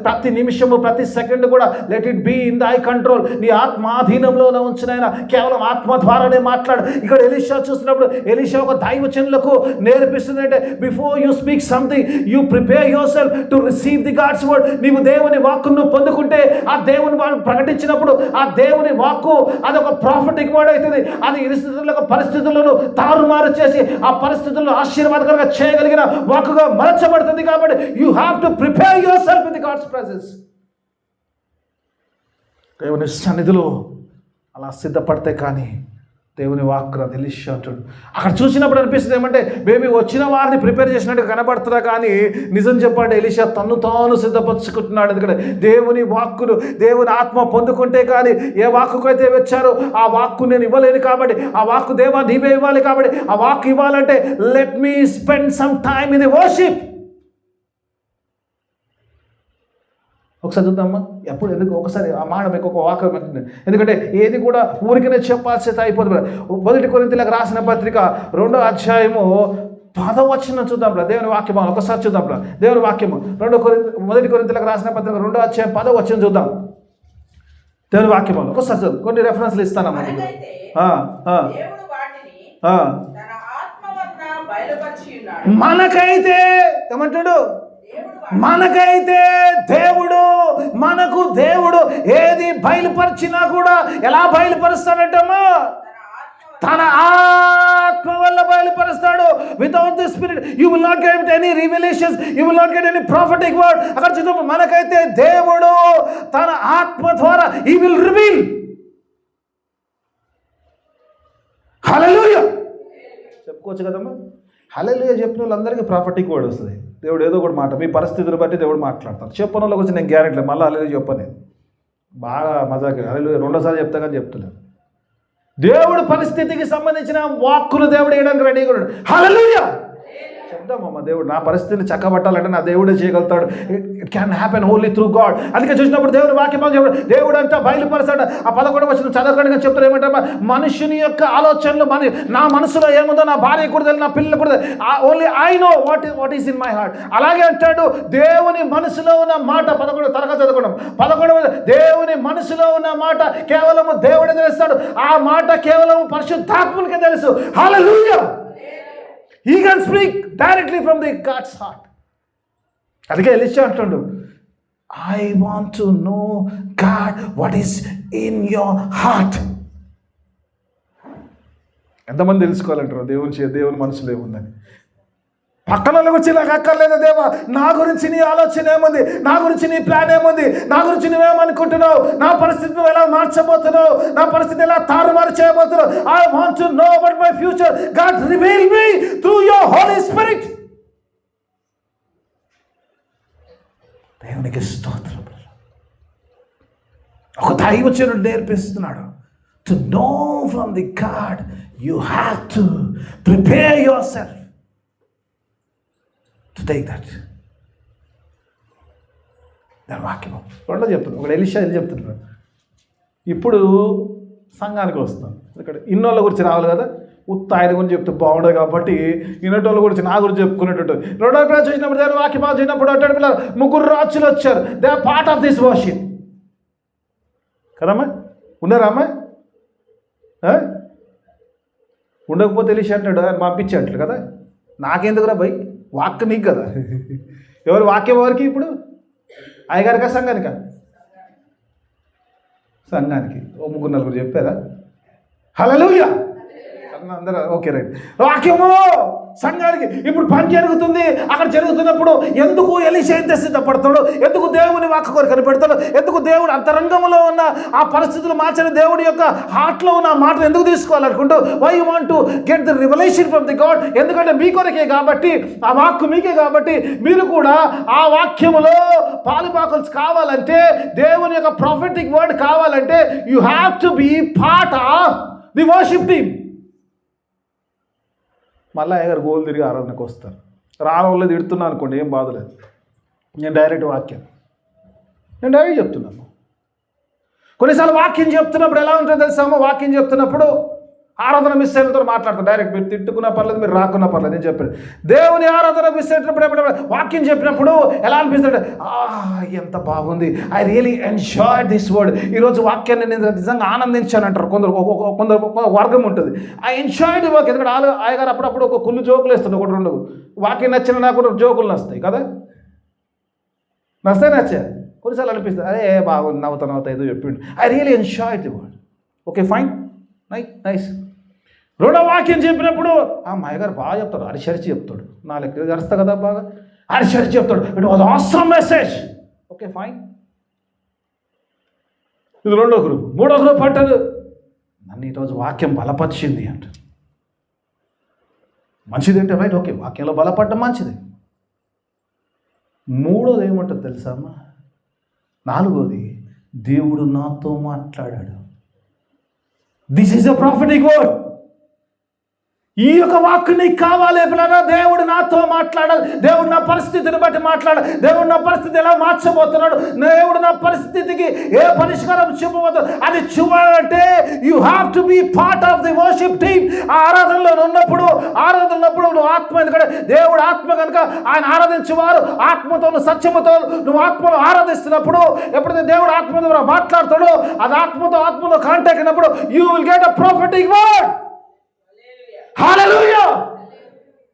Speaker 1: ప్రతి నిమిషము ప్రతి సెకండ్ కూడా let it be in the I control. నీ ఆత్మాధీనంలోనే ఉంచినైనా కేవలం ఆత్మ ద్వారానే మాట్లాడు. ఇక్కడ ఎలీషా చూసినప్పుడు ఎలీషా ఒక దైవజనులకు నేర్పిస్తుందంటే before you speak something you prepare yourself to receive the God's word. నీవు దేవుని వాక్కును పొందుకుంటే ఆ దేవుని ప్రకటించినప్పుడు ఆ దేవుని వాక్కు అది ఒక ప్రాఫిటిక్ వర్డ్ అవుతుంది. అది పరిస్థితులను తారుమారు చేసి ఆ పరిస్థితులను ఆశీర్వాదకరంగా చేయగలిగిన వాక్కుగా మలచబడుతుంది. కాబట్టి you have to prepare yourself in the God's presence. దేవుని సన్నిధిలో అలా సిద్ధపడితే కానీ దేవుని వాక్కు ఎలీషా అంటాడు. అక్కడ చూసినప్పుడు అనిపిస్తుంది ఏమంటే బేబీ వచ్చిన వారిని ప్రిపేర్ చేసినట్టు కనబడుతుందా, కానీ నిజం చెప్పండి ఎలీషా తన్ను తాను సిద్ధపరచుకుంటున్నాడు. ఎందుకంటే దేవుని వాక్కును దేవుని ఆత్మ పొందుకుంటే కానీ ఏ వాక్కుకైతే వచ్చారో ఆ వాక్కు నేను ఇవ్వలేను. కాబట్టి ఆ వాక్కు దేవా నీవే ఇవ్వాలి. కాబట్టి ఆ వాక్కు ఇవ్వాలంటే let me spend some time in the worship. ఒకసారి చూద్దామా ఎప్పుడు ఎందుకు ఒకసారి ఆ మాట మీకు ఒక వాక్యం. ఎందుకంటే ఏది కూడా ఊరికనే చెప్పాల్సి అయిపోతుంది. 1 కొరింథీయులకు రాసిన పత్రిక 2వ అధ్యాయము 10వ వచనం చూద్దాం. దేవుని వాక్యం ఒకసారి చూద్దాం. దేవుని వాక్యము 1 కొరింథీయులకు రాసిన పత్రిక 2వ అధ్యాయం 10వ వచనం చూద్దాం. దేవుని వాక్యం ఒకసారి చూద్దాం. కొన్ని రెఫరెన్స్లు ఇస్తానమ్మా. మనకైతే ఏమంటాడు, మనకైతే దేవుడు ఏది బయలుపరిచినా కూడా ఎలా బయలుపరుస్తాడంటమ్మా, తన ఆత్మ వల్ల బయలుపరుస్తాడు. Without the spirit you will not get any revelations, you will not get any prophetic word. అక్కడ చూద్దాం, మనకైతే దేవుడు తన ఆత్మ ద్వారా హి విల్ రివీల్. హల్లెలూయా చెప్పుకోవచ్చు కదమ్మా. హల్లెలూయా చెప్పిన వాళ్ళందరికీ ప్రాఫిటిక్ వర్డ్ వస్తుంది. దేవుడు ఏదో ఒకటి మాట మీ పరిస్థితులు బట్టి దేవుడు మాట్లాడతాడు. చెప్పని వాళ్ళకి వచ్చి నేను గ్యారెంటీ మళ్ళీ హల్లెలూయా చెప్పను. నేను బాగా మజాకి హల్లెలూయా 2సారి చెప్తా కానీ చెప్తలేదు. దేవుడు పరిస్థితికి సంబంధించిన వాక్కును దేవుడు వేయడానికి రెడీగా ఉన్నాడు. హల్లెలూయా చెప్దామమ్మా. దేవుడు నా పరిస్థితిని చక్కబట్టాలంటే నా దేవుడే చేయగలుగుతాడు. It can happen only through God. అందుకే చూసినప్పుడు దేవుడు వాక్యం దేవుడు అంతా బయలుపరుస్తాడు. ఆ 11వ వచనం చదవకుండా చెప్తారు ఏమంటారు, మనుషుని యొక్క ఆలోచనలు నా మనసులో ఏముందో నా భార్య కూడా తెలియదు, నా పిల్లలు కూడా only I know what is in my heart. అలాగే అంటాడు దేవుని మనసులో ఉన్న మాట 11 తరగతి చదవడం 11వ దేవుని మనసులో ఉన్న మాట కేవలము దేవుడే తెలుస్తాడు. ఆ మాట కేవలం పరిశుద్ధాత్మనికే తెలుసు. హల్లెలూయా. He can speak directly from the God's heart. అందుకే ఎలీషా అంటాడు, I want to know God what is in your heart. ఎంతమంది తెలుసుకోవాలంటారు దేవుని మనసులో ఏముందని. పక్కనలోకి వచ్చి నాకు అక్కర్లేదు దేవా, నా గురించి నీ ఆలోచన ఏముంది, నా గురించి నీ ప్లాన్ ఏముంది, నా గురించి నువ్వేమనుకుంటున్నావు, నా పరిస్థితి నువ్వు ఎలా మార్చబోతున్నావు, నా పరిస్థితి ఎలా తారుమారు చేయబోతున్నావు. I want to know about my future. God reveal me through your holy spirit. దేవునికి స్తోత్రం. ఒక దైవజనుడు నేర్పిస్తున్నాడు, to know from the God you have to prepare yourself to take that. దాని వాక్యం 2 చెప్తున్నాను. ఒకటి ఎలీషా ఇది చెప్తున్నాడు. ఇప్పుడు సంఘానికి వస్తాం. ఇక్కడ ఇన్నోళ్ళ గురించి రావాలి కదా, ఉత్త ఆయన గురించి చెప్తే బాగుండదు కాబట్టి ఇన్నోళ్ళ గురించి నా గురించి చెప్పుకునేటట్టు. 2వ పేరు చూసినప్పుడు దేవుని వాక్యం చూసినప్పుడు అంటాడు, పిల్లలు 3 రాజులు వచ్చారు. They are part of this worship కదమ్మా. ఉన్నారా అమ్మా? ఉండకపోతే ఎలీషా అంటాడు పంపించేట్లు కదా. నాకెందుకురా భయ్, వాక్య నీకు కదా. ఎవరు వాక్యం ఎవరికి ఇప్పుడు? అయ్యగారికా సంఘానికా? సంఘానికి. ఓ 3-4 చెప్పారా? హల్లెలూయా అందరూ ఓకే రైట్. వాక్యము సంఘానికి ఇప్పుడు పని జరుగుతుంది, అక్కడ జరుగుతున్నప్పుడు ఎందుకు ఎలీషా ఎంత సిద్ధపడతాడు, ఎందుకు దేవుని వాక్కు కొరకు కనిపెడతాడు, ఎందుకు దేవుడు అంతరంగంలో ఉన్న ఆ పరిస్థితులు మార్చిన దేవుడి యొక్క హార్ట్లో ఉన్న ఆ మాటలు ఎందుకు తీసుకోవాలనుకుంటూ why you want to get the revolution from the God, ఎందుకంటే మీ కొరకే కాబట్టి, ఆ వాక్కు మీకే కాబట్టి, మీరు కూడా ఆ వాక్యములో పాలుపాకల్స్ కావాలంటే, దేవుని యొక్క ప్రాఫెటిక్ వర్డ్ కావాలంటే you have to be part of the worship team. మళ్ళీ అయ్యగారు గోలు తిరిగి ఆరాధనకు వస్తారు. రాని వాళ్ళు తిడుతున్నా అనుకోండి, ఏం బాధలేదు. నేను డైరెక్ట్ చెప్తున్నాను. కొన్నిసార్లు వాక్యం చెప్తున్నప్పుడు ఎలా ఉంటుందో తెలుసామో, వాక్యం చెప్తున్నప్పుడు ఆరాధన మిస్ అయినతో మాట్లాడతాను. డైరెక్ట్ మీరు తిట్టుకున్నా పర్లేదు, మీరు రాకున్నా పర్లేదు. నేను చెప్పాను దేవుని ఆరాధన మిస్ అయినప్పుడు ఎప్పుడెప్పుడు వాక్యం చెప్పినప్పుడు ఎలా అనిపిస్తుంది, ఎంత బాగుంది, I really enjoy this word. ఈరోజు వాక్యాన్ని నేను నిజంగా ఆనందించాను అంటారు కొందరు వర్గం ఉంటుంది. I enjoy the work. ఎందుకంటే ఆయగారు అప్పుడప్పుడు ఒక కుళ్ళు జోకులు వేస్తుంది, ఒకటి రెండు. వాక్యం నచ్చిన నాకు కూడా జోకులు నస్తాయి కదా, నచ్చా కొన్నిసార్లు అనిపిస్తుంది, అదే బాగుంది, నవ్వుతా ఏదో చెప్పిండు. I really enjoy the word. Okay fine, nice. రెండో వాక్యం చెప్పినప్పుడు మా అయ్యగారు బాగా చెప్తాడు, అరిచరిచి చెప్తాడు, నా లెక్క అరుస్తా కదా బాగా అరిచరిచి చెప్తాడు, it was awesome message. Okay fine, ఇది రెండో గ్రూప్. మూడో గ్రూప్ అంటారు, నన్ను ఈరోజు వాక్యం బలపరిచింది అంటారు. మంచిది అంటే రైట్, ఓకే, వాక్యంలో బలపడడం మంచిది. మూడోది ఏమంటుంది తెలుసా అమ్మా, నాలుగోది దేవుడు నాతో మాట్లాడాడు. This is a prophetic word. ఈ యొక్క వాక్కు నీకు కావాలి. ఎప్పుడైనా దేవుడు నాతో మాట్లాడాలి, దేవుడు నా పరిస్థితిని బట్టి మాట్లాడాలి, దేవుడు నా పరిస్థితి ఎలా మార్చబోతున్నాడు, దేవుడు నా పరిస్థితికి ఏ పరిష్కారం చూపబోతున్నాడు, అది చూడాలంటే you have to be part of the worship team. ఆ ఆరాధనలో ఉన్నప్పుడు నువ్వు ఆత్మ, ఎందుకంటే దేవుడు ఆత్మ కనుక ఆయన ఆరాధించేవారు ఆత్మతో సత్యముతో నువ్వు ఆత్మలో ఆరాధిస్తున్నప్పుడు, ఎప్పుడైతే దేవుడు ఆత్మ ద్వారా మాట్లాడతాడో అది ఆత్మతో కాంటాక్ట్ అయినప్పుడు you will get a prophetic word. Hallelujah.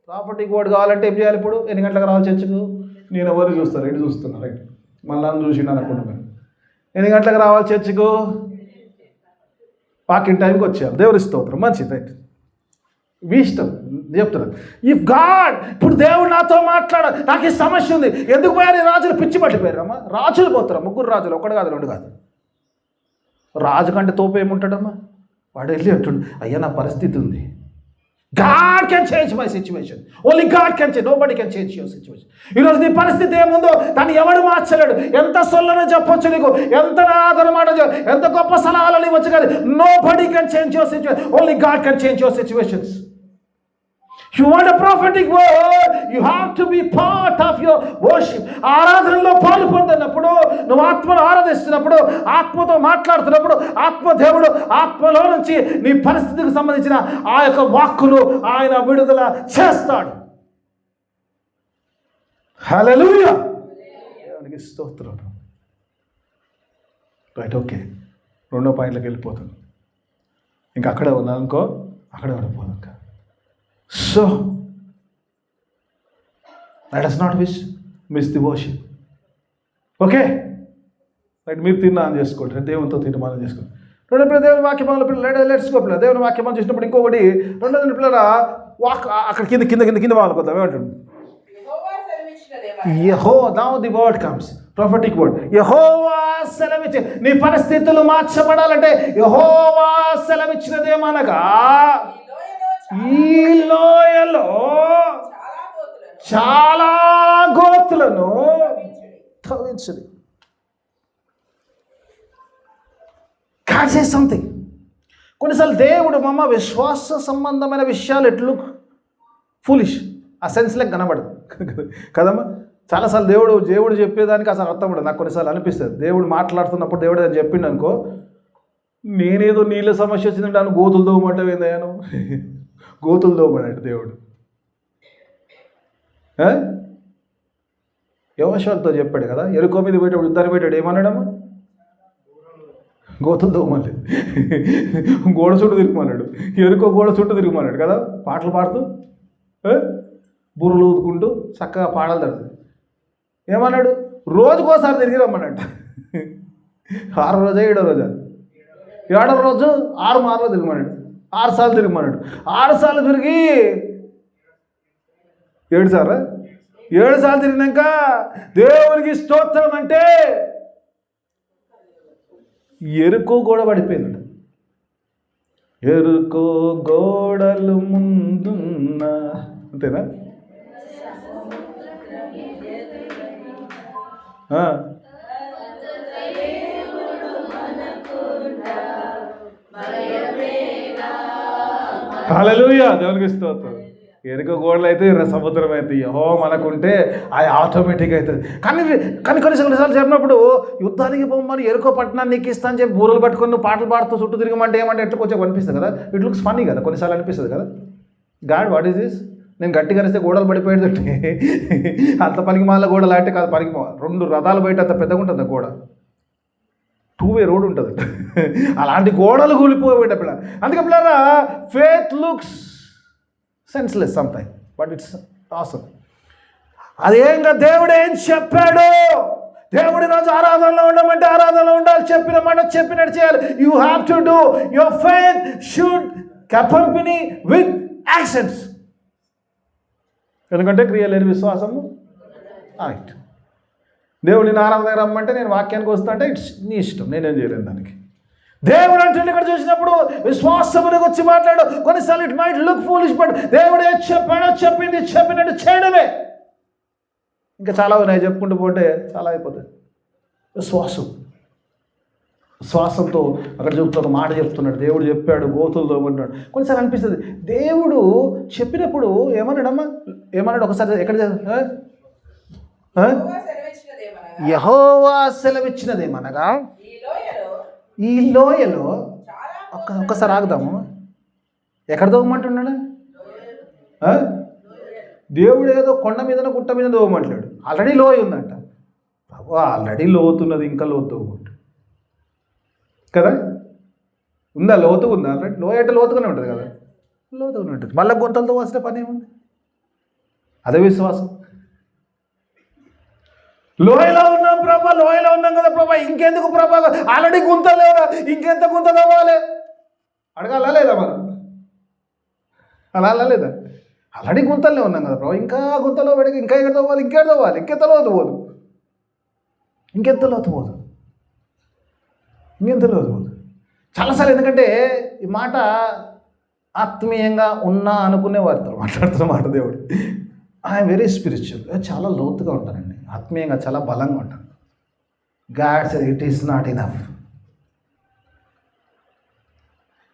Speaker 1: Prophetic word కావాలంటే ఏం చేయాలి? ఇప్పుడు ఎన్ని గంటలకు రావాలి చర్చకు? నేను ఎవరు చూస్తాను, ఎటు చూస్తున్నా, రైట్, మళ్ళీ నన్ను చూసిండు అనుకుంటున్నాను. ఎన్ని గంటలకు రావాలి చర్చకు? వాకింగ్ టైంకి వచ్చారు. దేవుని స్తోత్రం, మంచిది, రైట్, మీ ఇష్టం చెప్తున్నాను. ఇఫ్ గాడ్, ఇప్పుడు దేవుడు నాతో మాట్లాడాలి, నాకు ఈ సమస్య ఉంది. ఎందుకు పోయారు ఈ రాజులు? పిచ్చి పట్టిపోయారమ్మా. రాజులు పోతారా? ముగ్గురు రాజులు, ఒకటి కాదు రెండు కాదు. రాజు కంటే తోపు ఏముంటాడమ్మా? వాడు వెళ్ళి అంటుండు, అయ్యా నా పరిస్థితి ఉంది. God can change my situation. Only God can change. Nobody can change your situation. ఈరోజు నీ పరిస్థితి ఏముందో దాన్ని ఎవడు మార్చలేడు. ఎంత సొల్లని చెప్పొచ్చు నీకు, ఎంత ఆదరణ మాట, ఎంత గొప్ప సలహాలు ఇవ్వచ్చు, కానీ nobody can change your situation. Only God can change your situations. You want a prophetic word, you have to be part of your worship. ఆరాధనలో పాలు పొందినప్పుడు, నువ్వు ఆత్మను ఆరాధిస్తున్నప్పుడు, ఆత్మతో మాట్లాడుతున్నప్పుడు, దేవుడు ఆత్మలో నుంచి నీ పరిస్థితికి సంబంధించిన ఆ యొక్క వాక్కును ఆయన విడుదల చేస్తాడు. హల్లెలూయా, దేవునికి స్తోత్రం. రైట్, ఓకే, రెండో పాయింట్లోకి వెళ్ళిపోతాను. ఇంకా అక్కడే ఉన్నాను అనుకో, అక్కడే ఉండిపోదు. ఇంకా so let us not miss the worship. Okay right, మీరు తీర్మానం చేసుకోండి, దేవునితో తీర్మానం చేసుకోండి. రెండో దేవుని వాక్యమాల పిల్లలు లెట్స్ గో పిల్లలు. దేవుని వాక్యమాలు చేసినప్పుడు ఇంకొకటి రెండోది పిల్లల వాక్ అక్కడ కింద వాళ్ళకొద్దాం. ఏమంటుంది? now the word comes, prophetic word. యెహోవా సెలవిచ్చి, నీ పరిస్థితులు మార్చబడాలంటే యెహోవా సెలవిచ్చినదేమనగా, ఈ లోయలో చాలా గోతులను తవ్వించుడి. God says something. కొన్నిసార్లు దేవుడు విశ్వాస సంబంధమైన విషయాలు ఎట్లు ఫూలిష్, ఆ సెన్స్లకు కనబడదు కదమ్మా. చాలాసార్లు దేవుడు చెప్పేదానికి అసలు అర్థం ఉండదు. నాకు కొన్నిసార్లు అనిపిస్తుంది, దేవుడు మాట్లాడుతున్నప్పుడు దేవుడు అని చెప్పిండు అనుకో, నేనేదో నీళ్ళ సమస్య వచ్చిందంటే అని గోతులు తోమంటే ఏందయ్యాను, గోతులు తోమన్నాడు దేవుడు. యెహోషువతో చెప్పాడు కదా, ఎరుకో మీద పోయేటప్పుడు యుద్ధాన్ని పెట్టాడు, ఏమన్నాడమ్మా? గోతులు తోమలేదు, గోడ చుట్టూ తిరిగిమన్నాడు. ఎరుకో గోడ చుట్టూ తిరిగిమన్నాడు కదా, పాటలు పాడుతూ బుర్రలు ఊదుకుంటూ చక్కగా పాటలు తడుతుంది. ఏమన్నాడు? రోజుకోసారి తిరిగి రమ్మన్నట్ట. 6వ రోజా 7వ రోజా? 7వ రోజు 6 మార్లు తిరిగిమన్నాడు, 6 సార్లు తిరిగిమన్నాడు. 6 సార్లు తిరిగి 7 సార్లు 7 సార్లు తిరిగినాక దేవునికి స్తోత్రం అంటే ఎరుకో గోడ పడిపోయింది. ఎరుకో గోడలు ముందున్న అంతేనా? హల్లెలూయా, దేవునికి స్తోత్రం. ఎరుక గోడలు అయితే సముద్రం అయితే మనకుంటే అది ఆటోమేటిక్ అవుతుంది. కానీ కొన్నిసార్లు చెప్పినప్పుడు యుద్ధానికి పోమని ఎరుకో పట్టణాన్ని నీకు ఇస్తా అని చెప్పి బూరలు పట్టుకొని నువ్వు పాటలు పాడుతూ చుట్టూ తిరిగమంటే ఏమంటే ఎట్లా కొంచెం అనిపిస్తుంది కదా. ఇట్ లుక్స్ ఫన్నీ కదా, కొన్నిసార్లు అనిపిస్తుంది కదా. God what is this? నేను గట్టిగా అరిస్తే గోడలు పడిపోయేదంటే అంత పనికి మాల గోడలు అంటే కాదు, పనికి 2 రథాలు బయట అంత పెద్దగా ఉంటుంది గోడ, 2-వే రోడ్ ఉంటుంది. అలాంటి గోడలు కూలిపోయేట పిల్ల. అందుకే పిల్లరా, faith looks senseless some time, but it's awesome. అదేంగా దేవుడు ఏం చెప్పాడు? దేవుడి రోజు ఆరాధనలో ఉండమంటే ఆరాధనలో ఉండాలి, చెప్పిన మాట చెప్పినట్టు చేయాలి. You have to do your faith should accompany with actions. ఎందుకంటే క్రియ లేని విశ్వాసము రైట్. దేవుడిని ఆరాధన రమ్మంటే నేను వాక్యానికి వస్తా అంటే ఇట్స్ నీ ఇష్టం, నేనేం చేయలేను దానికి. దేవుడు అంటే ఇక్కడ చూసినప్పుడు విశ్వాసమునికి వచ్చి మాట్లాడు. కొన్నిసార్లు it might look foolish, but దేవుడు ఏం చెప్పాడో చెప్పినట్టు చేయడమే. ఇంకా చాలా ఉన్నాయి, చెప్పుకుంటూ పోతే చాలా అయిపోతుంది. విశ్వాసంతో అక్కడ చెప్తూ ఒక మాట చెప్తున్నాడు. దేవుడు చెప్పాడు గోతులతో అంటున్నాడు. కొన్నిసార్లు అనిపిస్తుంది దేవుడు చెప్పినప్పుడు ఏమన్నాడు ఒకసారి ఎక్కడ యెహోవా సెలవిచ్చినదేమనగా ఈ లోయలో ఒక్కసారి ఆగుదాము. ఎక్కడ దోవమంటున్నాడు? దేవుడు ఏదో కొండ మీదనో గుట్ట మీద దోవమంటాడు. ఆల్రెడీ లోయ ఉందంట. ఆల్రెడీ లోతున్నది, ఇంకా లోతు కదా ఉందా? లోతుగా ఉందా? ఆల్రెడీ లోయ అంటే లోతుగానే ఉంటుంది కదా, లోతుగానే ఉంటుంది. మళ్ళీ గుంతలతో వస్తే పని ఏముంది? అదే విశ్వాసం. లోయలో ఉన్నాం ప్రభా, లోయలో ఉన్నాం కదా ప్రభా, ఇంకెందుకు ప్రభా? ఆల్రెడీ గుంత లేదా, ఇంకెంత గుంత తవ్వాలి? అడగాలా లేదా మనం? అలా లేదా? ఆల్రెడీ గుంతలనే ఉన్నాం కదా ప్రభా, ఇంకా గుంతలో పెడికి ఇంకా ఎక్కడ తవ్వాలి? ఇంకెక్కడ తవ్వాలి? ఇంకెంత లోతు పోదు, ఇంకెంత లోతు పోదు. చాలాసార్లు ఎందుకంటే ఈ మాట ఆత్మీయంగా ఉన్నా అనుకునే వారితో మాట్లాడుతున్న మాట. దేవుడు ఐఎమ్ వెరీ స్పిరిచువల్, చాలా లోతుగా ఉంటానండి, ఆత్మీయంగా చాలా బలంగా ఉంటాను. God said it is not enough.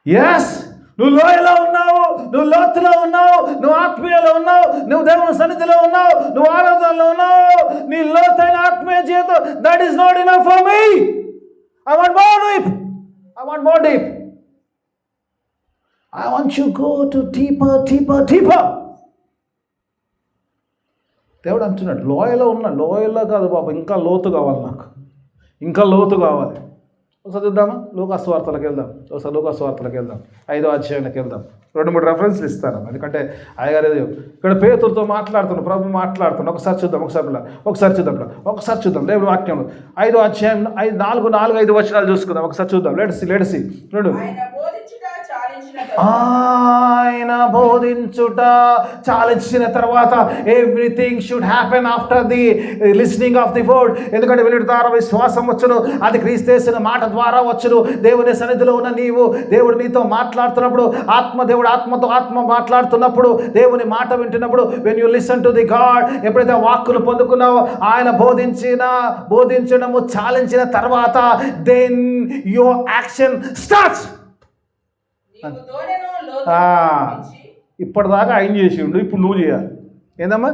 Speaker 1: Yes, నువ్వు లోయలో ఉన్నావు, నువ్వు లోతులో ఉన్నావు, నువ్వు ఆత్మీయలో ఉన్నావు, నువ్వు దేవుని సన్నిధిలో ఉన్నావు, నువ్వు ఆరాధనలో ఉన్నావు. నీ లోతైన ఆత్మీయ జీవితం that is not enough for me. I want more deep. I want more deep. I want you go to deeper. దేవుడు అంటున్నాడు లోయలో ఉన్నా, లోయలో కాదు బాబా, ఇంకా లోతు కావాలి నాకు, ఇంకా లోతు కావాలి. ఒకసారి చూద్దామా? లోకాసువార్తలకు వెళ్దాం. 5వ అధ్యాయంలోకి వెళ్దాం. 2-3 రెఫరెన్స్లు ఇస్తాను, ఎందుకంటే అయ్యగారు ఇక్కడ పేతురుతో మాట్లాడుతున్నాడు, ప్రభు మాట్లాడుతున్నాడు. ఒకసారి చూద్దాం దేవుడి వాక్యంలో 5వ అధ్యాయం 4-5 వచనాలు చూసుకుందాం. ఒకసారి చూద్దాం. లెట్స్ చూడు. ఆయన బోధించుట చాలించిన తర్వాత everything should happen after the listening of the word. ఎందుకంటే వినుట ద్వారా విశ్వాసం వచ్చును, అది క్రీస్తు మాట ద్వారా వచ్చును. దేవుని సన్నిధిలో ఉన్న నీవు, దేవుడు నీతో మాట్లాడుతున్నప్పుడు, దేవుడు ఆత్మ మాట్లాడుతున్నప్పుడు, దేవుని మాట వింటున్నప్పుడు, when you listen to the God, ఎప్పుడైతే వాక్కులు పొందుకున్నావో ఆయన బోధించడము చాలించిన తర్వాత దెన్ యువర్ యాక్షన్ స్టార్ట్స్. ఇప్పటిదాకా ఆయన చేసిండు, ఇప్పుడు నువ్వు చేయాలి. ఏందమ్మా?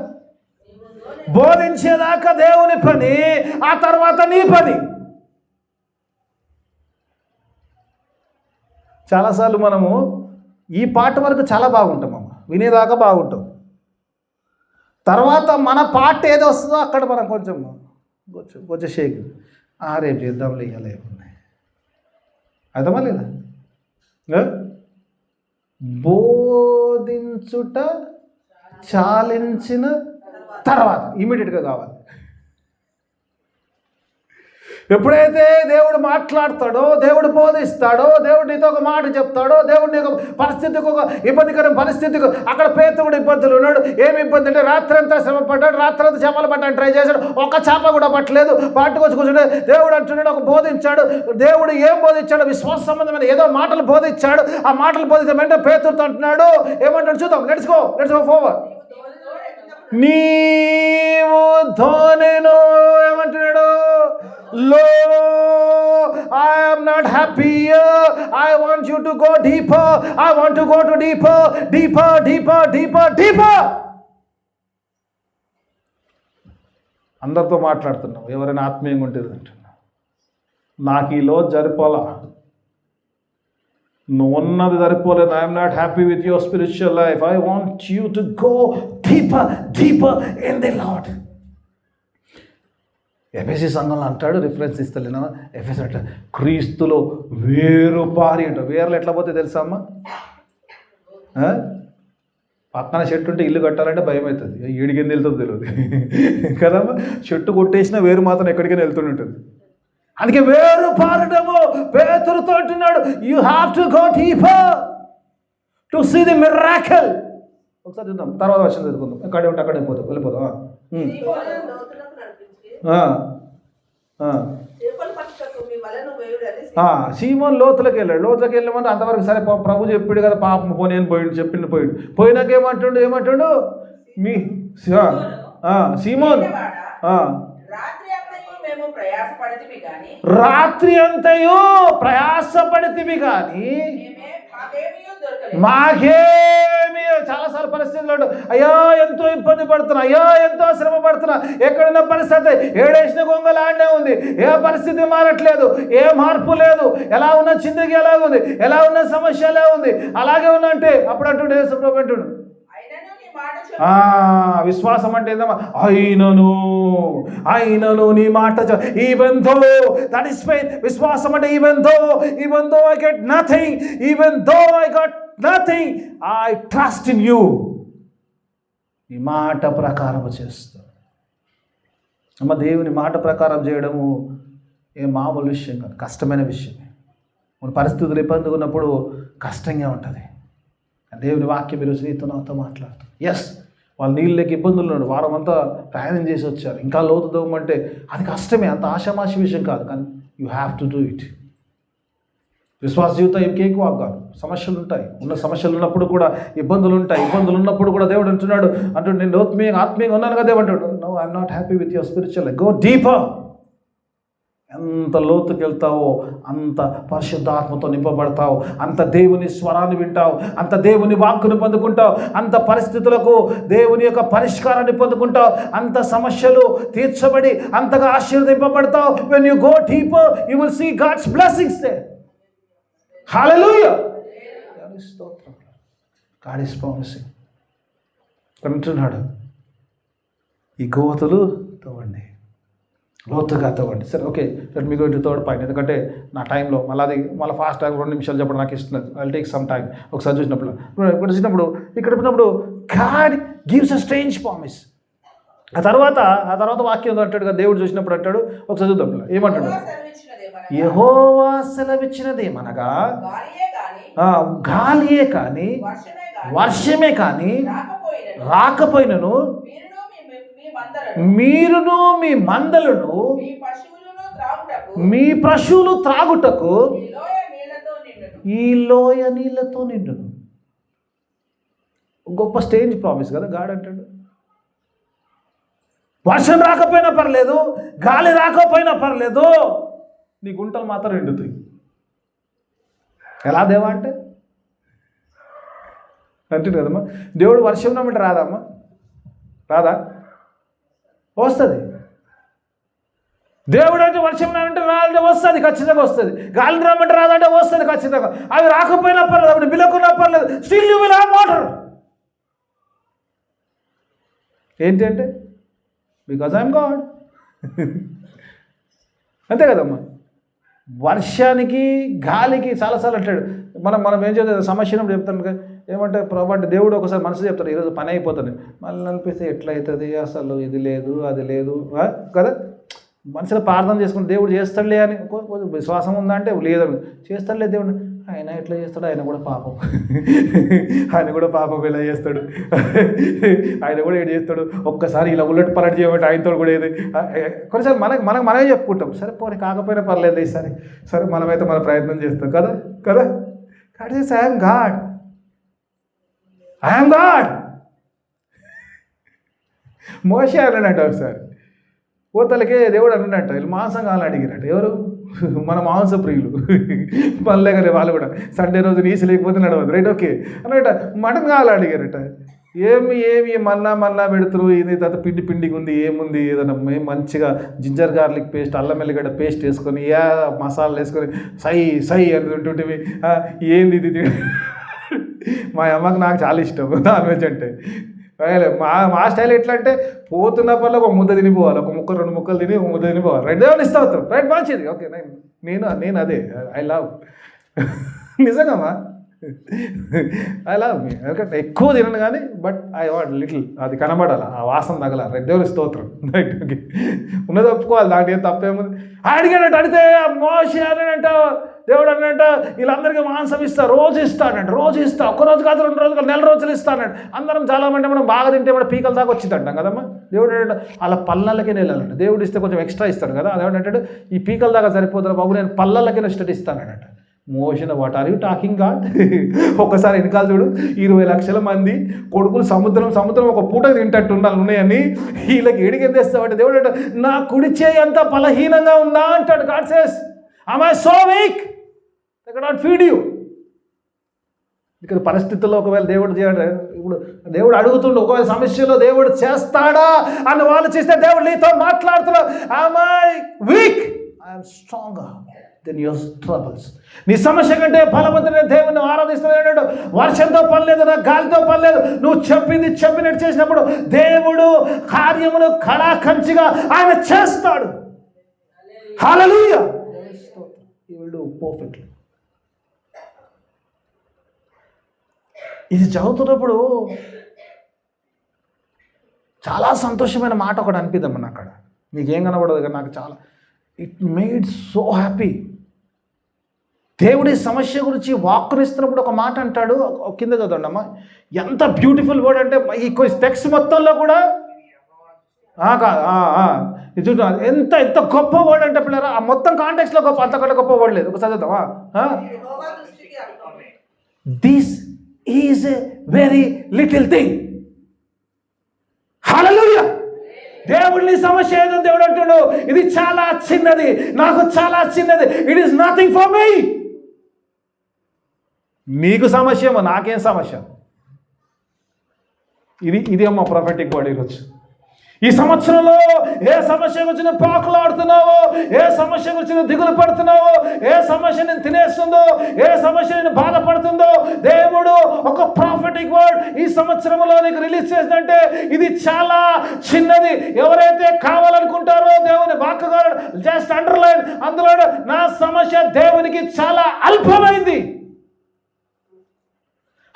Speaker 1: బోధించేదాకా దేవుని పని, ఆ తర్వాత నీ పని. చాలాసార్లు మనము ఈ పాట వరకు చాలా బాగుంటాం, వినేదాకా బాగుంటాం. తర్వాత మన పాట ఏదో వస్తుందో అక్కడ మనం కొంచెం షేక్, రేపు చేద్దాంలే, ఇవ్వాలి అర్థమా లేదా? బోధించుట చాలించిన తర్వాత ఇమీడియట్గా కావాలి. ఎప్పుడైతే దేవుడు మాట్లాడతాడో, దేవుడు బోధిస్తాడో, దేవుడు నీతో ఒక మాట చెప్తాడో, దేవుడు నీకు పరిస్థితికి ఒక ఇబ్బందికరమైన పరిస్థితికి, అక్కడ పేతురుడు ఇబ్బందులు ఉన్నాడు. ఏమి ఇబ్బంది అంటే రాత్రి అంతా శ్రమ పడ్డాడు, రాత్రి అంతా చేపలు పట్టడానికి ట్రై చేశాడు, ఒక్క చేప కూడా పట్టలేదు. పట్టుకొచ్చి కూర్చుంటే దేవుడు అంటున్నాడు, ఒక బోధించాడు. దేవుడు ఏం బోధించాడు? విశ్వాస సంబంధమైన ఏదో మాటలు బోధించాడు. ఆ మాటలు బోధించిన వెంటనే పేతురుతో అంటున్నాడు, ఏమంటాడు చూద్దాం. Let's go forward. నీవు ధోనిను ఏమంటున్నాడు? లో, I am not happy here. I want you to go deeper. I want to go to deeper. అందరితో మాట్లాడుతున్నావు, ఎవరైనా ఆత్మీయంగా ఉంటుంది అంటున్నా. నాకు ఈ లో జరిపోలా, నువ్వు ఉన్నది సరిపోలేదు. I'm not happy with your spiritual life. I want you to go deeper in the lord. ఎఫెసీ సంఘంలో అంటాడు, రిఫరెన్స్ ఇస్తలేనా? ఎఫెసీ అంటాడు క్రీస్తులో వేరుపారి అంటారు. వేర్లు ఎట్లా పోతే తెలుసా అమ్మ? పక్కన చెట్టు ఉంటే ఇల్లు కట్టాలంటే భయం అవుతుంది, ఏడికెందు వెళ్తుందో తెలియదు కదమ్మా. చెట్టు కొట్టేసినా వేరు మాత్రం ఎక్కడికైనా వెళ్తుంటుంది. అందుకే వేరు పారడము. పేతురుతో అంటున్నాడు, you have to go deeper to see the miracle. ఒకసారి చూద్దాం, తర్వాత వర్షం చదువుకుందాం. అక్కడే ఉంటే అక్కడే వెళ్ళిపోదాం. సీమోన్ లోతులకు వెళ్ళాడు. లోతులకు వెళ్ళమని అంతవరకు సరే ప్రభు చెప్పాడు కదా, పాపం పోనీ అని పోయాడు. పోయినాక ఏమంటాడు సీమోన్, రాత్రి అంతయు ప్రయాసపడితివి కానీ మాకేమి. చాలాసార్లు పరిస్థితులు అయ్యా ఎంతో ఇబ్బంది పడుతున్నా, అయ్యా ఎంతో శ్రమ పడుతున్నా, ఎక్కడున్న పరిస్థితి ఏడేసిన గొంగలాండే ఉంది, ఏ పరిస్థితి మారట్లేదు, ఏ మార్పు లేదు, ఎలా ఉన్న చిందకి ఎలా ఉంది, ఎలా ఉన్న సమస్య ఎలా ఉంది, అలాగే ఉన్నంటే అప్పుడు అంటుండే యేసుప్రభు అంటుడు విశ్వాసం అంటే ఏందమ్మా? అయినను నీ మాట even though that is faith. విశ్వాసం అంటే even though I get nothing, even though I got nothing, I trust in you. ఈ మాట ప్రకారం చేస్తా అమ్మ. దేవుని మాట ప్రకారం చేయడము ఏ మామూలు విషయం కాదు, కష్టమైన విషయమే. మన పరిస్థితులు ఇబ్బందిగా ఉన్నప్పుడు కష్టంగా ఉంటుంది. దేవుని వాక్యం ఈరోజు నీతో నాతో మాట్లాడుతుంది. ఎస్, వాళ్ళు నీళ్ళకి ఇబ్బందులు ఉన్నాడు, వారం అంతా ప్రయాణం చేసి వచ్చారు, ఇంకా లోతు దవ్వమంటే అది కష్టమే, అంత ఆషామాషి విషయం కాదు. కానీ you have to do it. విశ్వాస జీవితం ఇంకేం కాదు, సమస్యలు ఉంటాయి. ఉన్న సమస్యలు ఉన్నప్పుడు కూడా ఇబ్బందులు ఉంటాయి. ఇబ్బందులు ఉన్నప్పుడు కూడా దేవుడు అంటున్నాడు నేను ఆత్మీయంగా ఉన్నాను కదా. దేవుడు అంటాడు, no I'm not happy with your spiritual life, go deeper. ఎంత లోతుకి వెళ్తావో అంత పరిశుద్ధాత్మతో నింపబడతావు, అంత దేవుని స్వరాన్ని వింటావు, అంత దేవుని వాక్కును పొందుకుంటావు, అంత పరిస్థితులకు దేవుని యొక్క పరిష్కారాన్ని పొందుకుంటావు, అంత సమస్యలు తీర్చబడి అంతగా ఆశీర్వదింపబడతావు. when you go deeper you will see God's blessings there. hallelujah. God is promising. అంటున్నాడు ఈ గోతులు తవ్వండి, లోతుగా తవ్వండి. సరే, okay, let me go to third point. ఎందుకంటే నా టైంలో మళ్ళీ ఫాస్ట్గా 2 నిమిషాలు చెప్పడం నాకు ఇస్తున్నది. I will take some time. ఒకసారి చూసినప్పుడు God gives a strange promise. ఆ తర్వాత వాక్యం అంటాడు కదా, దేవుడు చూసినప్పుడు అంటాడు, ఒకసారి చూద్దాం ఏమంటాడు? యెహోవా సెలవిచ్చినదేమనగా గాలియే కానీ వర్షమే కానీ రాకపోయినను మీరును మీ మందలను మీ పశువులు త్రాగుటకు ఈ లోయ నీళ్లతో నిండును. గొప్ప స్టేజ్ ప్రామిస్ కదా. గాడ్ అంటాడు వర్షం రాకపోయినా పర్లేదు, గాలి రాకపోయినా పర్లేదు, నీ గుంటలు మాత్రం నిండుతాయి. ఎలా దేవా అంటే అంటుంది కదమ్మా. దేవుడు వర్షం రమ్మంటే రాదమ్మా? రాదా? వస్తుంది. దేవుడు అంటే వర్షం రామంటే రాదంటే వస్తుంది, ఖచ్చితంగా వస్తుంది. గాలిని రమ్మంటే రాదంటే వస్తుంది ఖచ్చితంగా. అవి రాకపోయినా పర్లేదు, అవి బిలకున్నా పర్లేదు, still you will have water. ఏంటి అంటే బికాజ్ ఐఎమ్ గాడ్. అంతే కదమ్మా. వర్షానికి గాలికి చాలాసార్లు అంటాడు. మనం ఏం చేద్దాం సమస్య చెప్తాను ఏమంటే ప్రభు అంటే దేవుడు ఒకసారి మనసు చెప్తాడు, ఈరోజు పని అయిపోతుంది, మళ్ళీ అనిపిస్తే ఎట్లయితుంది, అసలు ఇది లేదు అది లేదు కదా. మనసులో ప్రార్థన చేసుకుని దేవుడు చేస్తాడులే అని విశ్వాసం ఉందా అంటే లేదని, చేస్తాడులే దేవుడు, ఆయన ఎట్లా చేస్తాడు, ఆయన కూడా పాపం, ఆయన కూడా పాపం ఎలా చేస్తాడు, ఆయన కూడా ఏడు చేస్తాడు, ఒక్కసారి ఇలా ఉల్లటి పలటి చేయమంటే ఆయనతో కూడా ఏది కొన్నిసార్లు మనమే చెప్పుకుంటాం, సరే పోనీ కాకపోయినా పర్లేదు ఈసారి, సరే మనమైతే మన ప్రయత్నం చేస్తాం కదా కదా. That is I'm God, I'm God. మోషే అన్నాడంట ఒకసారి, పోతలకే దేవుడు అన్నాడంట, వీళ్ళు మాంసం కావాలని అడిగినట్టు, ఎవరు మన మాంస ప్రియులు, మళ్ళీ కదా వాళ్ళు కూడా సండే రోజు నీసు లేకపోతే నడవదు, రైట్ ఓకే అన్నట, మటన్ కావాలని అడిగారట, ఏమి మన్నా పెడుతురు, ఇది తర్వాత పిండిగా ఉంది, ఏముంది, ఏదైనా మంచిగా జింజర్ గార్లిక్ పేస్ట్, అల్లం వెల్లిగడ్డ పేస్ట్ వేసుకొని మసాలాలు వేసుకొని సై అని ఉంటుంటివి, ఏంది ఇది. మా అమ్మకి నాకు చాలా ఇష్టం నాన్ వెజ్ అంటే. మా స్టైల్ ఎట్లా అంటే పోతున్న పనులు ఒక ముద్ద తినిపోవాలి, ఒక ముక్క 2 ముక్కలు తిని ఒక ముద్ద తినిపోవాలి, రైట్ దేవుని ఇస్తా అవుతాం, రైట్ మంచిది, ఓకే నేను అదే ఐ లవ్, నిజంగామా ఐ లవ్ మీ, ఎందుకంటే ఎక్కువ తినను కానీ బట్ ఐ వాంట్ లిటిల్, అది కనబడాలి, ఆ వాసన తగల, రైట్ దేవుని స్తోత్రం, రైట్ ఓకే ఉన్నది ఒప్పుకోవాలి, దాంట్లో ఏం తప్పేముంది. అడిగాడంట, అడిగితే మోషే అన్నాడంట, దేవుడు అన్నట్ట వీళ్ళందరికీ మాంసం ఇస్తా, రోజు ఇస్తానంట, రోజు ఇస్తా, ఒక్కరోజు కాదు 2 రోజులు కాదు, 1 నెల రోజులు ఇస్తానంట. అందరం చాలామంది మనం బాగా తింటే మన పీకల దాకా వచ్చిందంటాం కదమ్మా. దేవుడు ఏంటంటే అలా పళ్ళకే వెళ్ళాలంట, దేవుడు ఇస్తే కొంచెం ఎక్స్ట్రా ఇస్తాడు కదా, అదేంటంటే ఈ పీకల దాకా సరిపోతుంది బాబు, నేను పళ్ళకే ఇష్టం ఇస్తానంట. Motion what are you talking God. ఒక్కసారి వెనకాల చూడు, 20 లక్షల మంది కొడుకులు సముద్రం ఒక పూటకు తింటట్టు ఉండాలి ఉన్నాయని, వీళ్ళకి ఏడికి ఎంత ఇస్తామంటే దేవుడు అంటే నా కుడి చేయి అంత బలహీనంగా ఉందా అంటాడు. God says am I so weak I cannot feed you. ఇక్కడ పరిస్థితుల్లో ఒకవేళ దేవుడు చేయడు, ఇప్పుడు దేవుడు అడుగుతుండు, ఒకవేళ సమస్యలో దేవుడు చేస్తాడా అని వాళ్ళు చేస్తే దేవుడు నీతో మాట్లాడుతున్నాడు, am I weak I am stronger than your troubles. నీ సమస్య కంటే బలవంతుడైన దేవుని ఆరాధిస్తున్నాడు. వర్షంతో పనిలేదు, నా గాలితో పనిలేదు, నువ్వు చెప్పినట్టు చేసినప్పుడు దేవుడు కార్యమును కళాకంచిగా ఆయన చేస్తాడు. హల్లెలూయా. He will do perfectly. ఇది చదువుతున్నప్పుడు చాలా సంతోషమైన మాట ఒకటి అనిపిద్దామని అక్కడ, మీకేం కనబడదు కదా, నాకు చాలా ఇట్ మేడ్ సో హ్యాపీ. దేవుడి సమస్య గురించి వాక్కునిస్తున్నప్పుడు ఒక మాట అంటాడు, కింద చదవండి అమ్మా, ఎంత బ్యూటిఫుల్ వర్డ్ అంటే ఈ టెక్స్ట్ మొత్తంలో కూడా ఇది ఎంత గొప్ప వర్డ్ అంటే పిల్లరా, ఆ మొత్తం కాంటెక్స్లో గొప్ప, అంతకంటే గొప్ప వర్డ్ లేదు. ఒకసారి చదువుతావా, this is a very little thing. Hallelujah. దేవుడిని సమస్య ఏదో దేవుడు అంటాడు, ఇది చాలా చిన్నది, నాకు చాలా చిన్నది, it is nothing for me. నీకు సమస్య ఏమో, నాకేం సమస్య. ఇది అమ్మ ప్రొఫెటిక్ వర్డ్ ఈరోజు. ఈ సంవత్సరంలో ఏ సమస్య గురించి నువ్వు పాకులాడుతున్నావో, ఏ సమస్య గురించి నువ్వు దిగులు పడుతున్నావో, ఏ సమస్య నేను తినేస్తుందో, ఏ సమస్య నేను బాధపడుతుందో, దేవుడు ఒక ప్రాఫిటిక్ వర్డ్ ఈ సంవత్సరంలో నీకు రిలీజ్ చేసిందంటే ఇది చాలా చిన్నది. ఎవరైతే కావాలనుకుంటారో దేవుని వాక్కుగా జస్ట్ అండర్లైన్, అందులో నా సమస్య దేవునికి చాలా అల్పమైంది.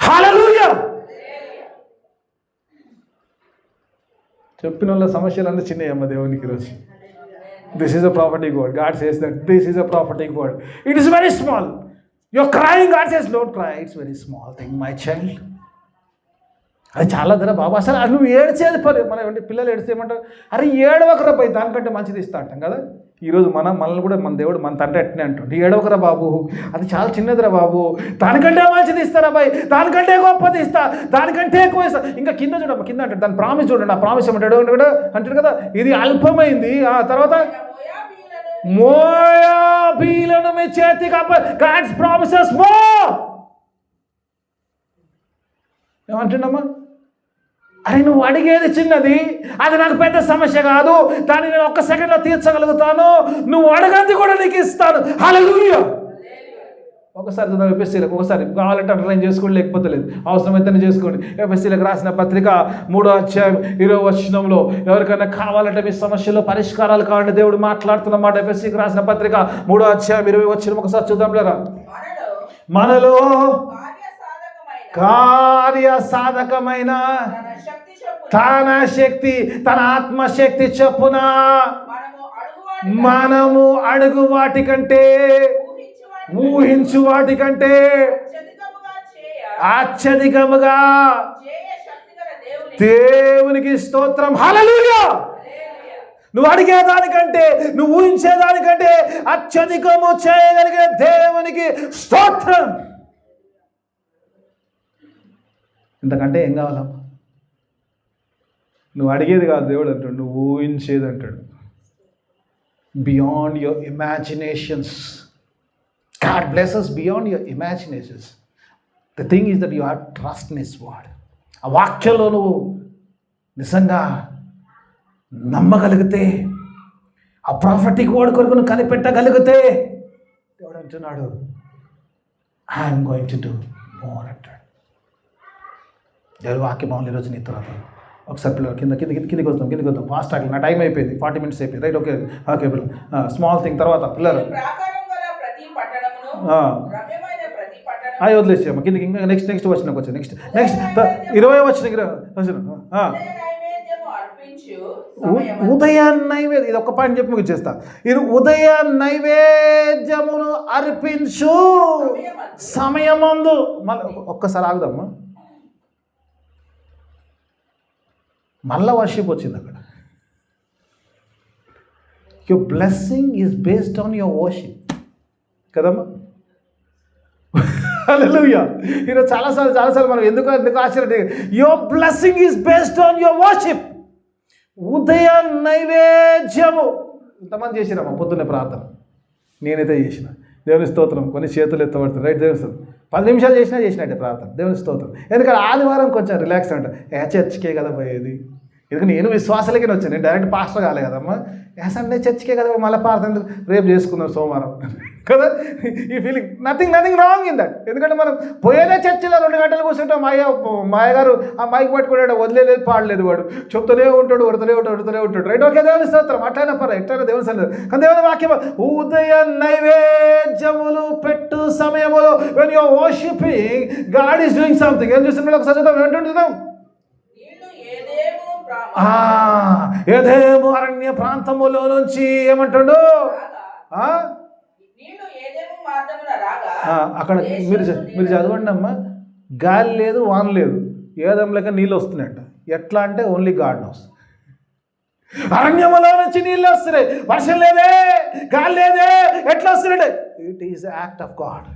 Speaker 1: హల్లెలూయా. చెప్పిన వాళ్ళ సమస్యలు అంతా చిన్నయమ్మ దేవునికి ఈరోజు. This is a prophetic word. God says that this is a prophetic word. It is very small. You are crying, God says don't cry, it's very small thing my child. అది చాలా ధర బాబా. అసలు నువ్వు ఏడ్చేది పని, మన పిల్లలు ఏడిస్తే ఏమంటారు, అరే ఏడవకరా పోయి, దానికంటే మంచిది ఇస్తా అంటాం కదా. ఈరోజు మనల్ని కూడా మన దేవుడు మన తండ్రి అట్నే అంటాడు, ఏడవకరా బాబు, అది చాలా చిన్నదిరా బాబు, దానికంటే మంచిది ఇస్తారా బాయ్, దానికంటే గొప్పది ఇస్తా, దానికంటే ఎక్కువ ఇస్తా. ఇంకా కింద చూడమ్మా, కింద అంటాడు, దాని ప్రామిస్ చూడండి, ఆ ప్రామిస్ ఏమంటాడు అంటాడు కదా, ఇది అల్పమైంది. ఆ తర్వాత మోయాబీలను మీ చేతికి గాడ్స్ ప్రామిసెస్ మోర్. ఏమంటుండమ్మా, అరే నువ్వు అడిగేది చిన్నది, అది నాకు పెద్ద సమస్య కాదు, దాన్ని నేను 1 సెకండ్లో తీర్చగలుగుతాను, నువ్వు అడగంది కూడా నీకు ఇస్తాను. హల్లెలూయా. ఒకసారి చదువు ఎఫ్ఎస్సీలకు, ఒకసారి కావాలంటే అండర్లైన్ చేసుకోండి, లేకపోతే లేదు, అవసరమైతేనే చేసుకోండి. ఎఫ్ఎస్సీలకు రాసిన పత్రిక 3వ అధ్యాయం 20వ వచనంలో ఎవరికైనా కావాలంటే మీ సమస్యలో పరిష్కారాలు కావాలంటే దేవుడు మాట్లాడుతున్నమాట. ఎఫ్ఎస్సీకి రాసిన పత్రిక 3వ అధ్యాయం 20వ వచనం ఒకసారి చూద్దాం లేరా. మనలో కార్య సాధకమైన తన శక్తి, తన ఆత్మశక్తి చొప్పున మనము అడుగు వాటి కంటే, ఊహించు వాటి కంటే అత్యధికముగా దేవునికి స్తోత్రం. హల్లెలూయా. నువ్వు అడిగేదానికంటే, నువ్వు ఊహించేదానికంటే అత్యధికము చేయగలిగే దేవునికి స్తోత్రం. ఇంతకంటే ఏం కావాలా? నువ్వు అడిగేది కాదు దేవుడు అంటాడు, నువ్వు ఊహించేది అంటాడు. Beyond your imaginations. God bless us beyond your imaginations. The thing is that you have trust in His word. ఆ వాక్యంలో నువ్వు నిజంగా నమ్మగలిగితే, ఆ ప్రాఫిటిక్ వర్డ్ కొరకు నువ్వు కనిపెట్టగలిగితే, దేవుడు అంటున్నాడు I'm going to do more అంటాడు. దేవుడు వాక్యం బాగుంది ఈరోజు నీ తర్వాత. ఒకసారి పిల్లలు కిందకి వద్దాం ఫాస్ట్ ఆగి, నా టైం అయిపోయింది, 40 minutes అయిపోయింది. రైట్, ఓకే పిల్లలు, స్మాల్ థింగ్ తర్వాత పిల్లలు అవి వదిలేసాము కిందకి. ఇంకా నెక్స్ట్ వచ్చినాక వచ్చా. నెక్స్ట్ 20 వచ్చిన ఉదయ నైవేద్యం. ఇది ఒక్క పాయింట్ చెప్పి ముగిచేస్తా. ఇది ఉదయ నైవేద్యమును అర్పించు సమయమందు. ఒక్కసారి ఆగుదమ్మా. మళ్ళా వర్షిప్ వచ్చింది అక్కడ. Your blessing is based on your worship కదమ్మా. హల్లెలూయా. ఈరోజు చాలాసార్లు మనం ఎందుకు ఆశ్చర్య. Your blessing is based on your worship. ఉదయ నైవేద్యము ఇంతమంది చేసినామా? పొద్దున్నే ప్రార్థన నేనైతే చేసిన. దేవుని స్తోత్రం. కొన్ని చేతులు ఎత్తబడుతుంది. రైట్, దేవుని స్తోత్రం. 10 నిమిషాలు చేసినట్టే ప్రార్థన. దేవుని స్తోత్రం. ఎందుకంటే ఆదివారం కొంచెం రిలాక్స్ అంట. చర్చికే కదా పోయేది. ఎందుకంటే నేను విశ్వాసాలకే వచ్చాను, నేను డైరెక్ట్ పాస్టర్ కాలే కదమ్మా. సండే చర్చికే కదా, మళ్ళీ ప్రార్థన రేపు చేసుకుందాం సోమవారం కదా. ఈ feeling nothing wrong in that. ఎందుకంటే మనం పోయేదే చర్చిలో 2 గంటలు కూర్చుంటాం. మాయ గారు ఆ మైక్ పట్టుకున్నాడు, వదిలేదు, పాడలేదు, వాడు చెప్తూనే ఉంటాడు, ఉడుతూనే ఉంటాడు. రైట్, ఓకే, దేవుని స్తోత్రం. అట్లయినా ఎట్లయినా దేవుని సన్నిధి. కానీ దేవుని వాక్యం ఉదయ నైవేద్యములు పెట్టు సమయములు. when you are worshiping, God is doing something. ఏం చూస్తున్నాడు? ఒకసారి చూద్దాం. ఏంటంటున్నాం? ఏదేమో అరణ్య ప్రాంతములో నుంచి ఏమంటాడు? అక్కడ మీరు చదవండి అమ్మా. గాలి లేదు, వాన లేదు, ఏదంలోకి నీళ్ళు వస్తున్నాయంట. ఎట్లా అంటే ఓన్లీ గాడ్ నోస్. అరణ్యములో నుంచి నీళ్ళు వస్తున్నాయి, వర్షం లేదే, గాలి లేదే, ఎట్లా వస్తున్నాయి? It is act of God.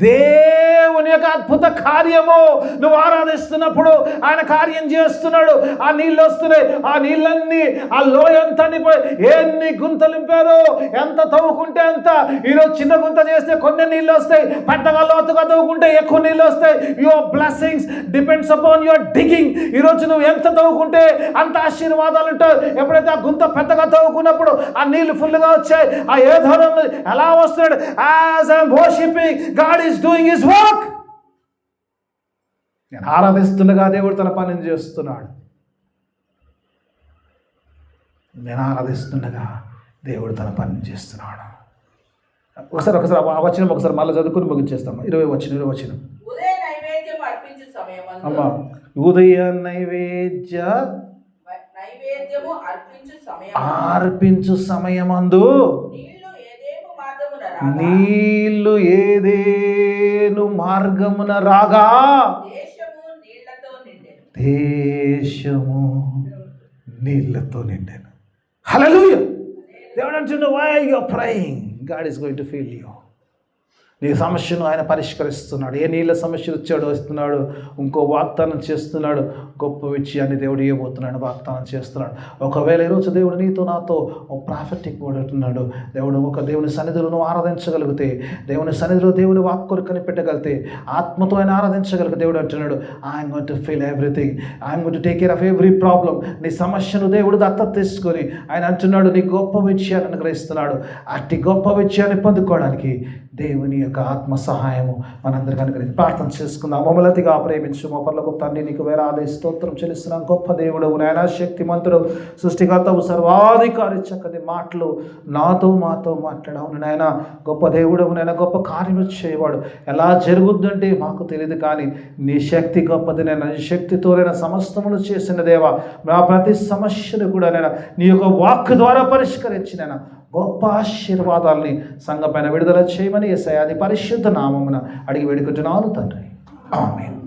Speaker 1: దేవుని యొక్క అద్భుత కార్యము. నువ్వు ఆరాధిస్తున్నప్పుడు ఆయన కార్యం చేస్తున్నాడు. ఆ నీళ్ళు వస్తున్నాయి. ఆ నీళ్ళన్నీ ఆ లోయంతా నింపారు. ఎన్ని గుంతలు నింపారు, ఎంత తవ్వుకుంటే అంత. ఈరోజు చిన్న గుంత చేస్తే కొన్ని నీళ్ళు వస్తాయి, పెద్దగా లోతుగా తవ్వుకుంటే ఎక్కువ నీళ్ళు వస్తాయి. Your blessings depends upon your digging. ఈరోజు నువ్వు ఎంత తవ్వుకుంటే అంత ఆశీర్వాదాలు ఉంటాయి. ఎప్పుడైతే ఆ గుంత పెద్దగా తవ్వుకున్నప్పుడు ఆ నీళ్లు ఫుల్గా వచ్చాయి. ఆ ఏధనం ఎలా వస్తున్నాడు? As I am worshipping, God is doing His work. నేను ఆరాధిస్తుండగా దేవుడు తన పనిని చేస్తున్నాడు. నేను ఆరాధిస్తుండగా దేవుడు తన పనిని చేస్తున్నాడు. ఒకసారి ఆ వచనం ఒకసారి మళ్ళీ చదువుకుని ముగించేస్తాం. 20 వచనం. అమ్మా, ఉదయ నైవేద్యము అర్పించు సమయమందు నీళ్లు ఏదేను మార్గమున రాగా దేశము నీళ్లతో నిండాను. హల్లెలూయా. దేవుడు అంటున్నాడు, why you are praying? God is going to fill you. నీ సమస్యను ఆయన పరిష్కరిస్తున్నాడు. ఏ నీళ్ళ సమస్య వచ్చాడో వస్తున్నాడు. ఇంకో వాగ్దానం చేస్తున్నాడు. గొప్ప విషయాన్ని దేవుడు ఇవ్వబోతున్నాడు, వాగ్దానం చేస్తున్నాడు. ఒకవేళ ఈరోజు దేవుడు నీతో నాతో ఒక ప్రాఫిటిక్ వర్డ్ అంటున్నాడు. దేవుని సన్నిధిలో నువ్వు ఆరాధించగలిగితే, దేవుని సన్నిధిలో దేవుని వాక్కులు కనిపెట్టగలిగితే, ఆత్మతో ఆయన ఆరాధించగలిగితే దేవుడు అంటున్నాడు, I'm going to feel everything, I'm going to take care of every problem. నీ సమస్యను దేవుడు దత్తత తీసుకొని ఆయన అంటున్నాడు, నీ గొప్ప విషయాన్ని అనుగ్రహిస్తున్నాడు. అట్టి గొప్ప విషయాన్ని పొందుకోవడానికి దేవుని యొక్క ఆత్మ సహాయము మనందరికీ అనుగ్రహించి ప్రార్థన చేసుకుందాం. మమ్మల్ని అతిగా ప్రేమించు మా పరలోకపు తండ్రి, నీకు వేలాది స్తోత్రం చెల్లిస్తున్నాం. గొప్ప దేవుడవు నాయనా, శక్తిమంతుడు, సృష్టికర్తవు, సర్వాధికారి, చక్కటి మాటలు నాతో మాతో మాట్లాడవు నాయన. గొప్ప దేవుడవు నాయన, గొప్ప కార్యము చేయవాడు. ఎలా జరుగుద్దంటే మాకు తెలియదు, కానీ నీ శక్తి గొప్పది నాయన. నీ శక్తితోనైనా సమస్తమును చేసిన దేవా, నా ప్రతి సమస్యను కూడా నేను నీ యొక్క వాక్ ద్వారా పరిష్కరించిన గొప్ప ఆశీర్వాదాలని సంఘం పైన విడుదల చేయమని యేసయ్య నీ పరిశుద్ధ నామమున అడిగి వేడుకుంటున్నాను తండ్రి. ఆమేన్.